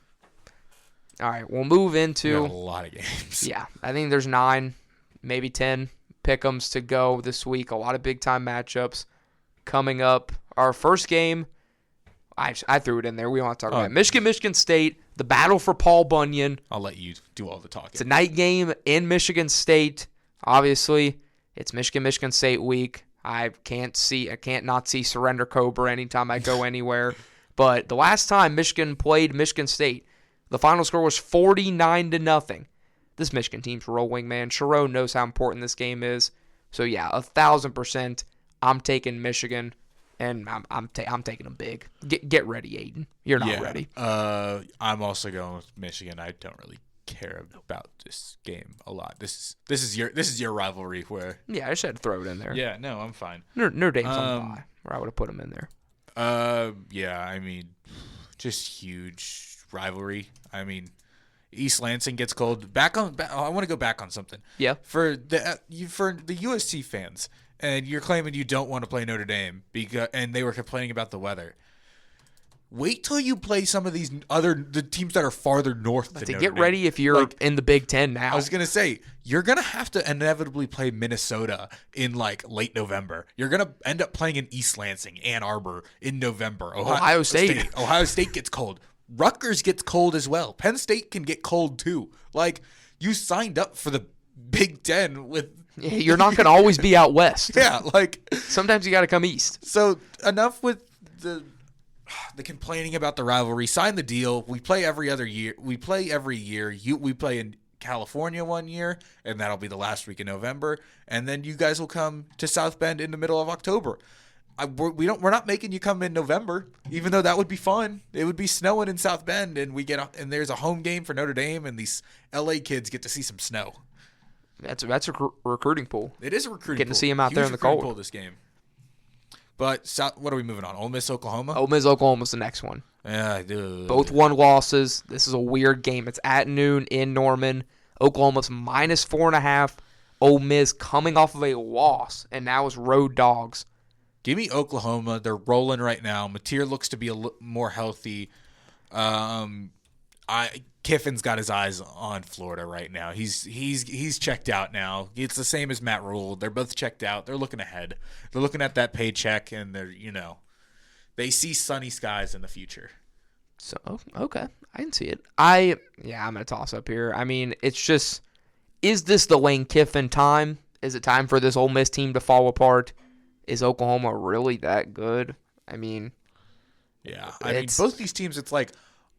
All right, we'll move into we got a lot of games. Yeah, I think there's 9, maybe 10 pick'ems to go this week. A lot of big time matchups coming up. Our first game, I threw it in there. We don't have to talk about it. Michigan State, the battle for Paul Bunyan. I'll let you do all the talking. It's a night game in Michigan State. Obviously, it's Michigan State week. I can't not see Surrender Cobra anytime I go anywhere. But the last time Michigan played Michigan State, the final score was 49-0. This Michigan team's rolling, man. Sharon knows how important this game is. So yeah, 1,000%. I'm taking Michigan. And I'm taking them big. Get ready, Aiden. You're not ready. I'm also going with Michigan. I don't really care about this game a lot. This is your rivalry where. Yeah, I just had to throw it in there. Yeah, no, I'm fine. Notre Dame's on the bye, or I would have put them in there. Yeah, I mean, just huge rivalry. I mean, East Lansing gets cold. I want to go back on something. Yeah. For the USC fans. And you're claiming you don't want to play Notre Dame and they were complaining about the weather. Wait till you play some of the teams that are farther north than Notre Dame. Get ready if you're in the Big Ten now. I was gonna say you're gonna have to inevitably play Minnesota in like late November. You're gonna end up playing in East Lansing, Ann Arbor in November. Ohio State. Ohio State gets cold. Rutgers gets cold as well. Penn State can get cold too. Like you signed up for the Big Ten with. You're not going to always be out west. Yeah, like sometimes you got to come east. So enough with the complaining about the rivalry. Sign the deal. We play every other year. We play every year. We play in California one year, and that'll be the last week in November. And then you guys will come to South Bend in the middle of October. We're not making you come in November, even though that would be fun. It would be snowing in South Bend, and there's a home game for Notre Dame, and these LA kids get to see some snow. That's a recruiting pool. It is a recruiting pool. Getting to see him out there in the cold. Pool this game. But what are we moving on? Ole Miss, Oklahoma? Ole Miss, Oklahoma's the next one. Yeah, I do. Both won losses. This is a weird game. It's at noon in Norman. Oklahoma's -4.5. Ole Miss coming off of a loss, and now is road dogs. Give me Oklahoma. They're rolling right now. Mateer looks to be a little more healthy. Kiffin's got his eyes on Florida right now. He's checked out now. It's the same as Matt Rule. They're both checked out. They're looking ahead. They're looking at that paycheck, and they see sunny skies in the future. So okay, I can see it. I'm gonna toss up here. I mean, it's just, is this the Lane Kiffin time? Is it time for this Ole Miss team to fall apart? Is Oklahoma really that good? I mean, yeah. I mean, both these teams. It's like,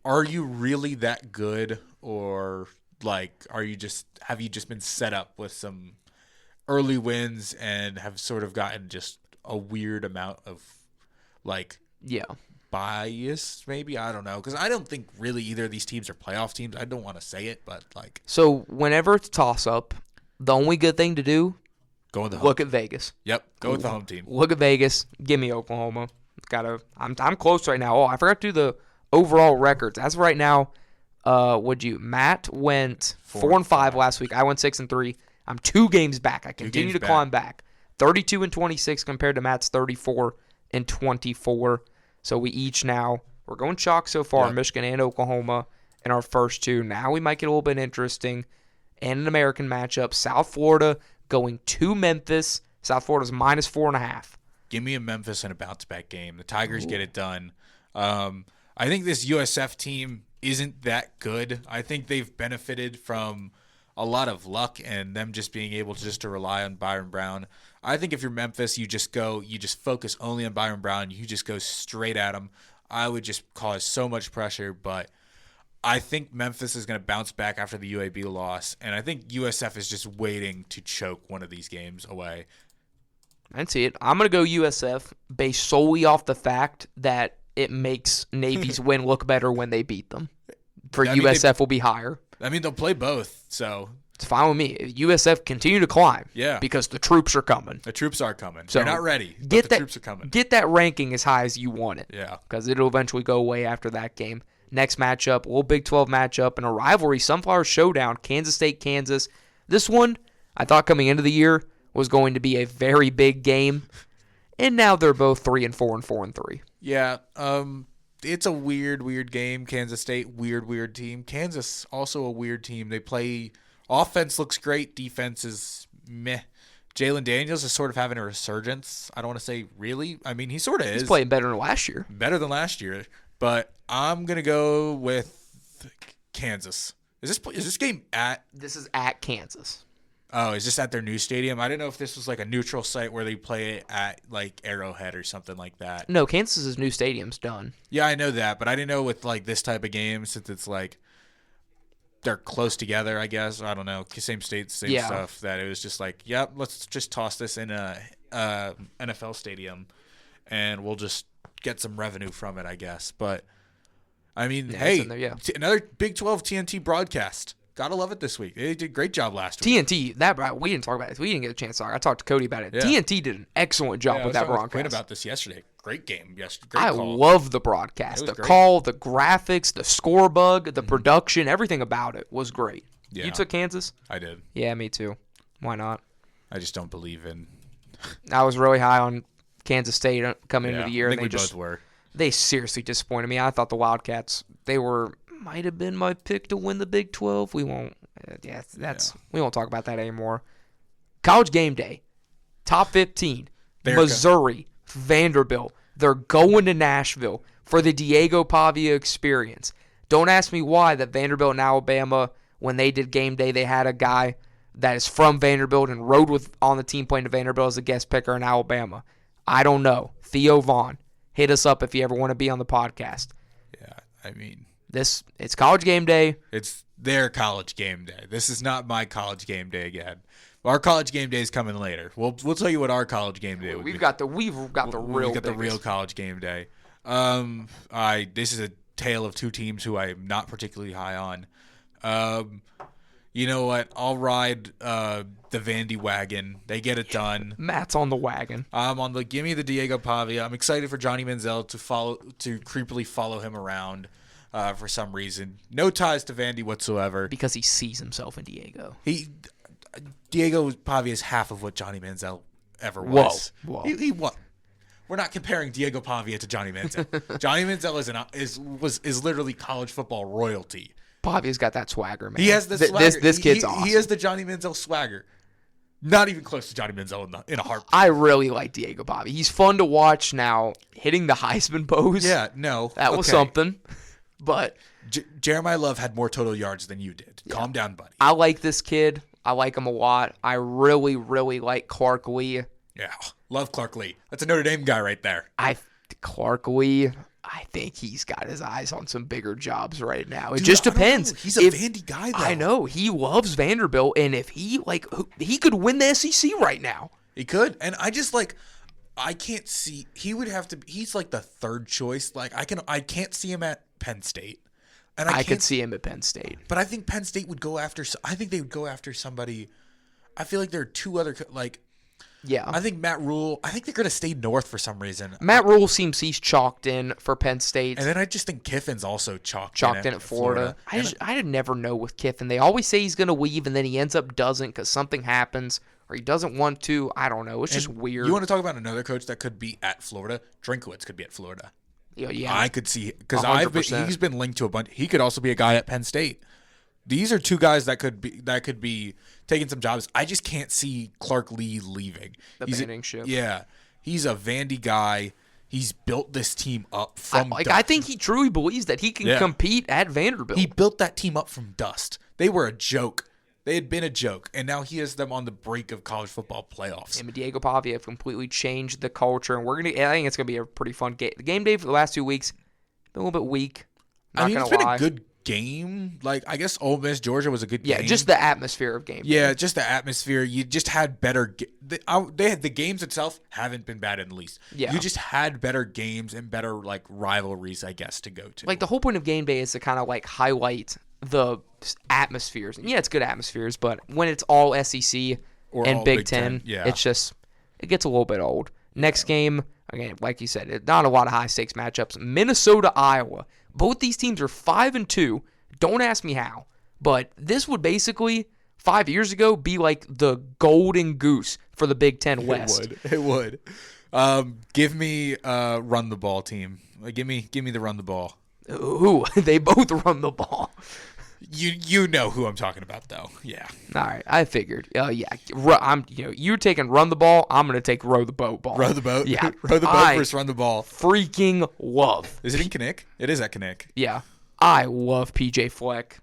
are you really that good, or like, have you just been set up with some early wins and have sort of gotten just a weird amount of bias? Maybe, I don't know, because I don't think really either of these teams are playoff teams. I don't want to say it, but like. So whenever it's toss up, the only good thing to do, look at Vegas. Yep, go with the home team. Look at Vegas. Give me Oklahoma. I'm close right now. Oh, I forgot to do the overall records. As of right now, Matt went 4-5 last week. I went 6-3. I'm 2 games back. I continue to climb back. 32-26 compared to Matt's 34-24. So we each now We're going chalk so far, Yep. Michigan and Oklahoma in our first two. Now we might get a little bit interesting. And an American matchup. South Florida going to Memphis. South Florida's minus 4.5. Give me a Memphis and a bounce-back game. The Tigers get it done. I think this USF team isn't that good. I think they've benefited from a lot of luck and them just being able to rely on Byron Brown. I think if you're Memphis, you just focus only on Byron Brown. You just go straight at him. I would just cause so much pressure, but I think Memphis is going to bounce back after the UAB loss, and I think USF is just waiting to choke one of these games away. I can see it. I'm going to go USF based solely off the fact that it makes Navy's win look better when they beat them. USF will be higher. I mean, they'll play both, so it's fine with me. USF continue to climb. Yeah. Because the troops are coming. The troops are coming. So they're not ready, but the troops are coming. Get that ranking as high as you want it. Yeah. Because it'll eventually go away after that game. Next matchup, a little Big 12 matchup, and a rivalry, Sunflower Showdown, Kansas State, Kansas. This one, I thought coming into the year, was going to be a very big game. And now they're both 3-4 and 4-3. Yeah. It's a weird game. Kansas State, weird team. Kansas, also a weird team. They play offense looks great. Defense is meh. Jalen Daniels is sort of having a resurgence. I don't want to say really. I mean, he sort of is. He's playing better than last year. Better than last year. But I'm going to go with Kansas. Is this game at? This is at Kansas. Oh, is this at their new stadium? I didn't know if this was like a neutral site where they play it at like Arrowhead or something like that. No, Kansas's new stadium's done. Yeah, I know that, but I didn't know with like this type of game since it's like they're close together, I guess. I don't know. Same state, same stuff. That it was just like, yep, let's just toss this in a NFL stadium and we'll just get some revenue from it, I guess. But I mean, another Big 12 TNT broadcast. Gotta love it this week. They did a great job last week. TNT, we didn't talk about it. We didn't get a chance to talk. I talked to Cody about it. Yeah. TNT did an excellent job with that broadcast. I was talking about this yesterday. Great game yesterday. Great call. I love the broadcast. The call, the graphics, the score bug, the production, everything about it was great. Yeah. You took Kansas? I did. Yeah, me too. Why not? I just don't believe in. I was really high on Kansas State coming into the year. I think we both were. They seriously disappointed me. I thought the Wildcats, might have been my pick to win the Big 12. We won't. We won't talk about that anymore. College game day, top 15, Missouri, Vanderbilt. They're going to Nashville for the Diego Pavia experience. Don't ask me why that Vanderbilt and Alabama, when they did game day, they had a guy that is from Vanderbilt and rode on the team playing to Vanderbilt as a guest picker in Alabama. I don't know. Theo Vaughn, hit us up if you ever want to be on the podcast. Yeah, I mean. It's college game day. It's their college game day. This is not my college game day again. Our college game day is coming later. We'll tell you what our college game day would be. We've got the real college game day. This is a tale of two teams who I'm not particularly high on. You know what? I'll ride the Vandy wagon. They get it done. Matt's on the wagon. I'm on the give me the Diego Pavia. I'm excited for Johnny Manziel to creepily follow him around. For some reason. No ties to Vandy whatsoever. Because he sees himself in Diego. Diego Pavia is half of what Johnny Manziel ever was. Whoa. He what? We're not comparing Diego Pavia to Johnny Manziel. Johnny Manziel is literally college football royalty. Pavia's got that swagger, man. He has the swagger. This kid's awesome. He has the Johnny Manziel swagger. Not even close to Johnny Manziel in a heartbeat. I really like Diego Pavia. He's fun to watch now. Hitting the Heisman pose. Yeah, no. That was something. But Jeremiah Love had more total yards than you did. Calm down, buddy. I like this kid. I like him a lot. I really, really like Clark Lee. Yeah, love Clark Lee. That's a Notre Dame guy right there. Clark Lee, I think he's got his eyes on some bigger jobs right now. It just depends. He's a Vandy guy, though. I know. He loves Vanderbilt, and if he could win the SEC right now. He could, and I can't see. He would have to. He's like the third choice. I can't see him at Penn State, and I could see him at Penn State. But I think Penn State would go after. I think they would go after somebody. I feel like there are two other Yeah, I think Matt Rule. I think they're going to stay north for some reason. Matt Rule seems he's chalked in for Penn State, and then I just think Kiffin's also chalked in at Florida. I never know with Kiffin. They always say he's going to leave, and then he ends up doesn't because something happens. Or he doesn't want to. I don't know. It's just weird. You want to talk about another coach that could be at Florida? Drinkwitz could be at Florida. Yeah. I could see because 100%. he's been linked to a bunch. He could also be a guy at Penn State. These are two guys that could be taking some jobs. I just can't see Clark Lee leaving. Abandoning ship. Yeah, he's a Vandy guy. He's built this team up from I think he truly believes that he can compete at Vanderbilt. He built that team up from dust. They were a joke. They had been a joke, and now he has them on the brink of college football playoffs. Him and Diego Pavia have completely changed the culture, and I think it's gonna be a pretty fun game. The game day for the last 2 weeks, been a little bit weak. It's been a good game. Like, I guess Ole Miss Georgia was a good game. Yeah, just the atmosphere of game. Yeah, just the atmosphere. You just had better. They had the games itself haven't been bad in the least. Yeah, you just had better games and better like rivalries, I guess, to go to. Like the whole point of game day is to kind of like highlight the atmospheres. And yeah, it's good atmospheres, but when it's all SEC and Big Ten, it's just it gets a little bit old. Next game, again, like you said, not a lot of high stakes matchups. Minnesota, Iowa. Both these teams are 5-2. Don't ask me how, but this would basically 5 years ago be like the golden goose for the Big Ten West. It would. Give me run the ball team. Give me the run the ball. Ooh, they both run the ball. You know who I'm talking about though. Yeah. All right, I figured. You're taking run the ball. I'm gonna take row the boat ball. Row the boat. Yeah. Row the boat versus run the ball. Freaking love. Is it in Kinnick? It is at Kinnick. Yeah, I love PJ Fleck.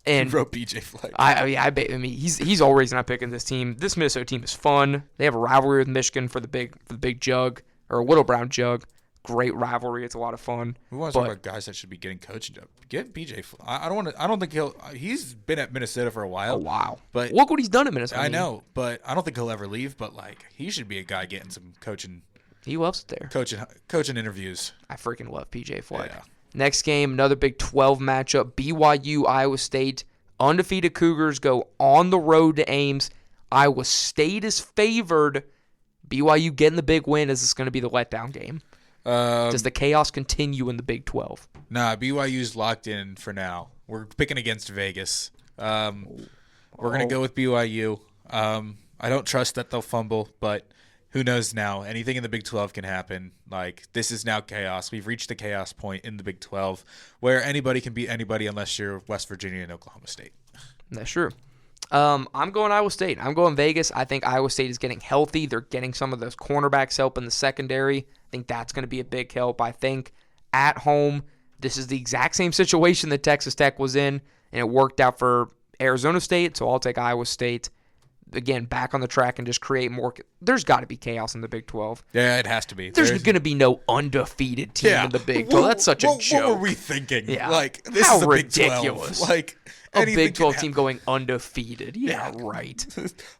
And wrote PJ Fleck. I mean he's all reason I'm picking this team. This Minnesota team is fun. They have a rivalry with Michigan for the big jug or Little Brown jug. Great rivalry. It's a lot of fun. We want to talk about guys that should be getting coached up. Get PJ. I don't think he's been at Minnesota for a while. But look what he's done at Minnesota. I know, but I don't think he'll ever leave. But like, he should be a guy getting some coaching. He loves it there. Coaching interviews. I freaking love PJ Fleck. Yeah. Next game, another Big 12 matchup. BYU, Iowa State. Undefeated Cougars go on the road to Ames. Iowa State is favored. BYU getting the big win. Is this going to be the letdown game? Does the chaos continue in the Big 12? Nah, BYU's locked in for now. We're picking against Vegas. We're going to go with BYU. I don't trust that they'll fumble, but who knows now? Anything in the Big 12 can happen. Like, this is now chaos. We've reached the chaos point in the Big 12 where anybody can beat anybody unless you're West Virginia and Oklahoma State. That's true. I'm going Iowa State. I'm going Vegas. I think Iowa State is getting healthy. They're getting some of those cornerbacks help in the secondary. I think that's going to be a big help. I think at home, this is the exact same situation that Texas Tech was in, and it worked out for Arizona State, so I'll take Iowa State. Again, back on the track and just create more. There's got to be chaos in the Big 12. Yeah, it has to be. There's going to be no undefeated team in the Big 12. That's such a joke. What were we thinking? Yeah. Like, this How is a ridiculous. Big 12. Like, a Big 12 team going undefeated. Yeah, right.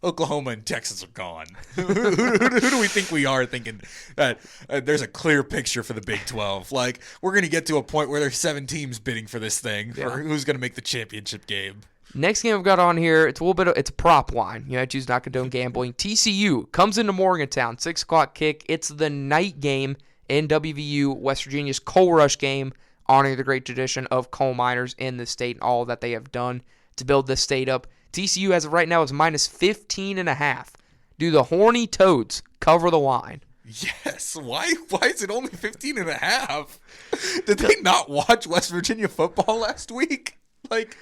Oklahoma and Texas are gone. Who do we think we are thinking that there's a clear picture for the Big 12? Like, we're going to get to a point where there's 7 teams bidding for this thing, for who's going to make the championship game. Next game I've got on here, it's a prop line. United choose not condone gambling. TCU comes into Morgantown, 6:00 kick. It's the night game in WVU, West Virginia's coal rush game, honoring the great tradition of coal miners in the state and all that they have done to build this state up. TCU, as of right now, is minus 15.5. Do the Horny Toads cover the line? Yes. Why is it only 15.5? Did they not watch West Virginia football last week? Like,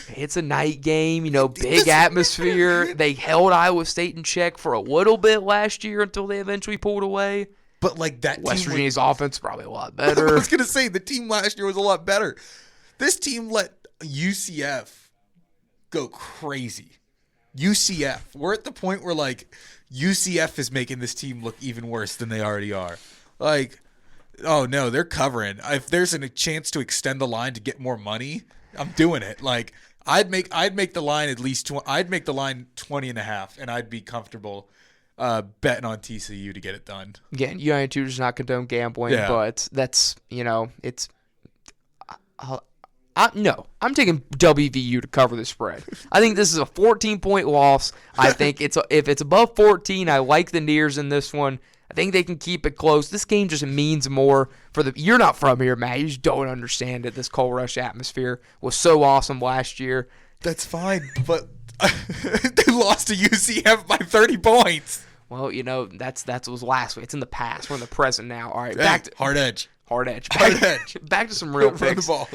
it's a night game, big atmosphere. They held Iowa State in check for a little bit last year until they eventually pulled away. But like that West Virginia's offense is probably a lot better. I was going to say, the team last year was a lot better. This team let UCF go crazy. UCF. We're at the point where, like, UCF is making this team look even worse than they already are. Like, oh, no, they're covering. If there's a chance to extend the line to get more money, I'm doing it. Like, I'd make the line at least I'd make the line 20.5, and I'd be comfortable betting on TCU to get it done. Again, United does not condone gambling, but that's it's. No, I'm taking WVU to cover the spread. I think this is a 14-point loss. I think if it's above 14, I like the Nears in this one. I think they can keep it close. This game just means more for the. You're not from here, Matt. You just don't understand it. This coal rush atmosphere was so awesome last year. That's fine, but they lost to UCF by 30 points. Well, that was last week. It's in the past. We're in the present now. All right, back to hard edge. Back to some real picks. Run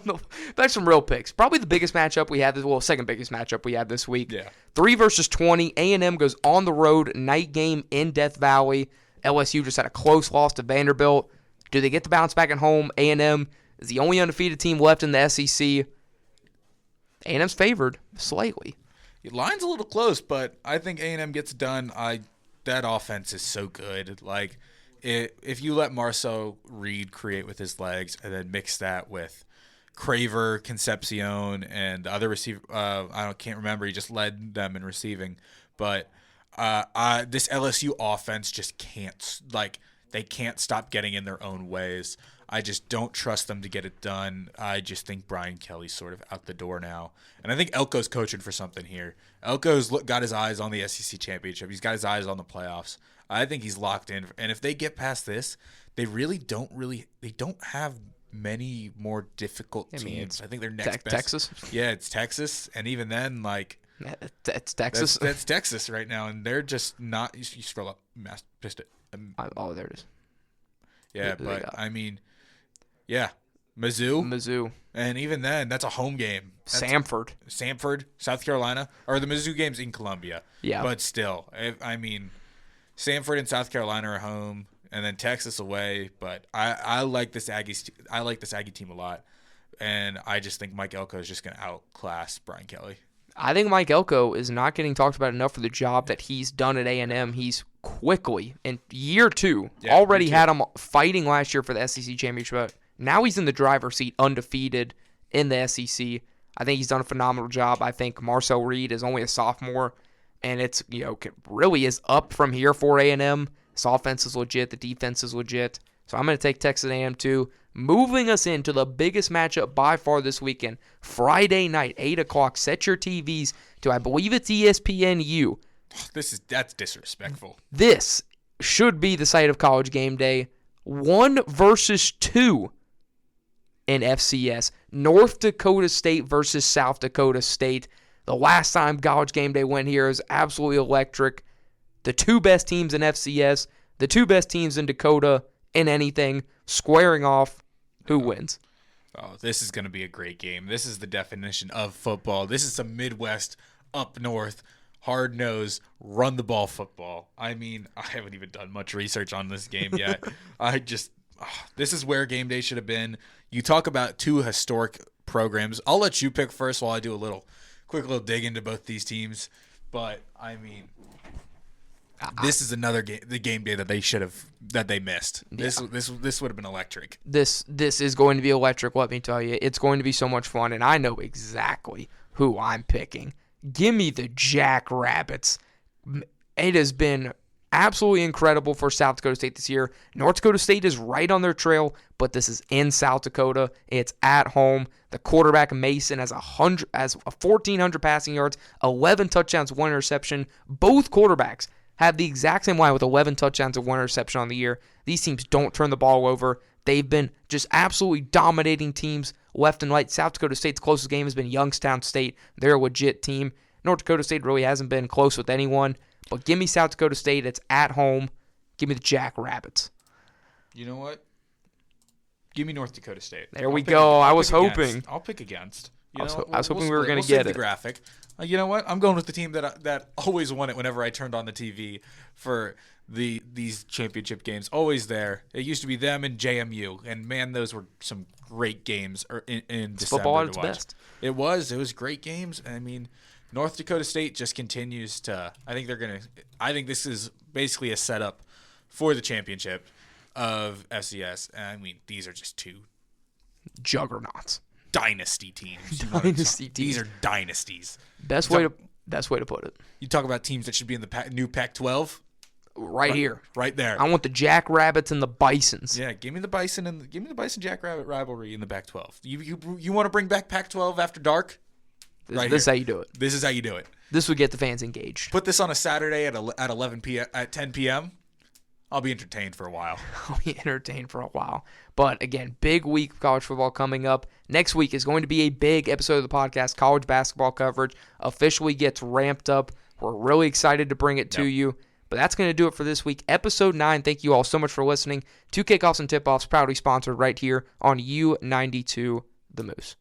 the ball. Back to some real picks. Probably the biggest matchup we had. Second biggest matchup we had this week. Yeah. 3 versus 20. A&M goes on the road, night game in Death Valley. LSU just had a close loss to Vanderbilt. Do they get the bounce back at home? A&M is the only undefeated team left in the SEC. A&M's favored slightly. The line's a little close, but I think A&M gets it done. That offense is so good. Like, if you let Marcel Reed create with his legs and then mix that with Craver, Concepcion, and the other receiver, can't remember. He just led them in receiving. But this LSU offense just can't, they can't stop getting in their own ways. I just don't trust them to get it done. I just think Brian Kelly's sort of out the door now. And I think Elko's coaching for something here. Elko's got his eyes on the SEC championship. He's got his eyes on the playoffs. I think he's locked in. And if they get past this, they don't have many more difficult teams. I think they're next best. Texas? Yeah, it's Texas. And even then, it's Texas. That's Texas right now. And they're just not – you scroll up. Pissed it. Oh, there it is. Yeah, but I mean – yeah, Mizzou. And even then, that's a home game. Samford, South Carolina. Or the Mizzou game's in Columbia. Yeah. But still, Samford and South Carolina are home, and then Texas away. But I like this Aggie team a lot. And I just think Mike Elko is just going to outclass Brian Kelly. I think Mike Elko is not getting talked about enough for the job that he's done at A&M. He's quickly, in year 2, already had him fighting last year for the SEC championship. Now he's in the driver's seat, undefeated in the SEC. I think he's done a phenomenal job. I think Marcel Reed is only a sophomore, and it's really is up from here for A&M. This offense is legit. The defense is legit. So I'm going to take Texas A&M too. Moving us into the biggest matchup by far this weekend, Friday night, 8 o'clock. Set your TVs to, I believe it's ESPNU. That's disrespectful. This should be the site of College Game Day. 1 versus 2 in FCS. North Dakota State versus South Dakota State. The last time College Game Day went here was absolutely electric. The 2 best teams in FCS, the 2 best teams in Dakota in anything, squaring off. Who wins? Oh, this is going to be a great game. This is the definition of football. This is some Midwest, up north, hard-nosed, run-the-ball football. I haven't even done much research on this game yet. This is where Game Day should have been. You talk about 2 historic programs. I'll let you pick first while I do a quick little dig into both these teams. But, this is another game, the game day that they missed. Yeah. This would have been electric. This is going to be electric, let me tell you. It's going to be so much fun, and I know exactly who I'm picking. Give me the Jackrabbits. It has been absolutely incredible for South Dakota State this year. North Dakota State is right on their trail, but this is in South Dakota. It's at home. The quarterback Mason has 1,400 passing yards, 11 touchdowns, 1 interception. Both quarterbacks have the exact same line with 11 touchdowns and 1 interception on the year. These teams don't turn the ball over. They've been just absolutely dominating teams left and right. South Dakota State's closest game has been Youngstown State. They're a legit team. North Dakota State really hasn't been close with anyone. But give me South Dakota State. It's at home. Give me the Jackrabbits. You know what? Give me North Dakota State. There we go. I was hoping. I'll pick against. I was hoping we were going to get it. The graphic. You know what? I'm going with the team that always won it whenever I turned on the TV for these championship games. Always there. It used to be them and JMU, and man, those were some great games in December football at its to watch. Best. It was great games. North Dakota State just continues to. I think this is basically a setup for the championship of FCS. These are just 2 juggernauts. Dynasty teams. These are dynasties. Best way to put it. You talk about teams that should be in the new Pac-12. Right here. Right there. I want the Jackrabbits and the Bisons. Yeah, give me the Bison Jackrabbit rivalry in the Pac-12. You want to bring back Pac-12 after dark? This is how you do it. This is how you do it. This would get the fans engaged. Put this on a Saturday at 11 p.m. at 10 p.m. I'll be entertained for a while. But again, big week of college football coming up. Next week is going to be a big episode of the podcast. College basketball coverage officially gets ramped up We're really excited to bring it to you. But that's going to do it for this week. Episode 9. Thank you all so much for listening to Kickoffs and Tipoffs, proudly sponsored right here on U92 The Moose.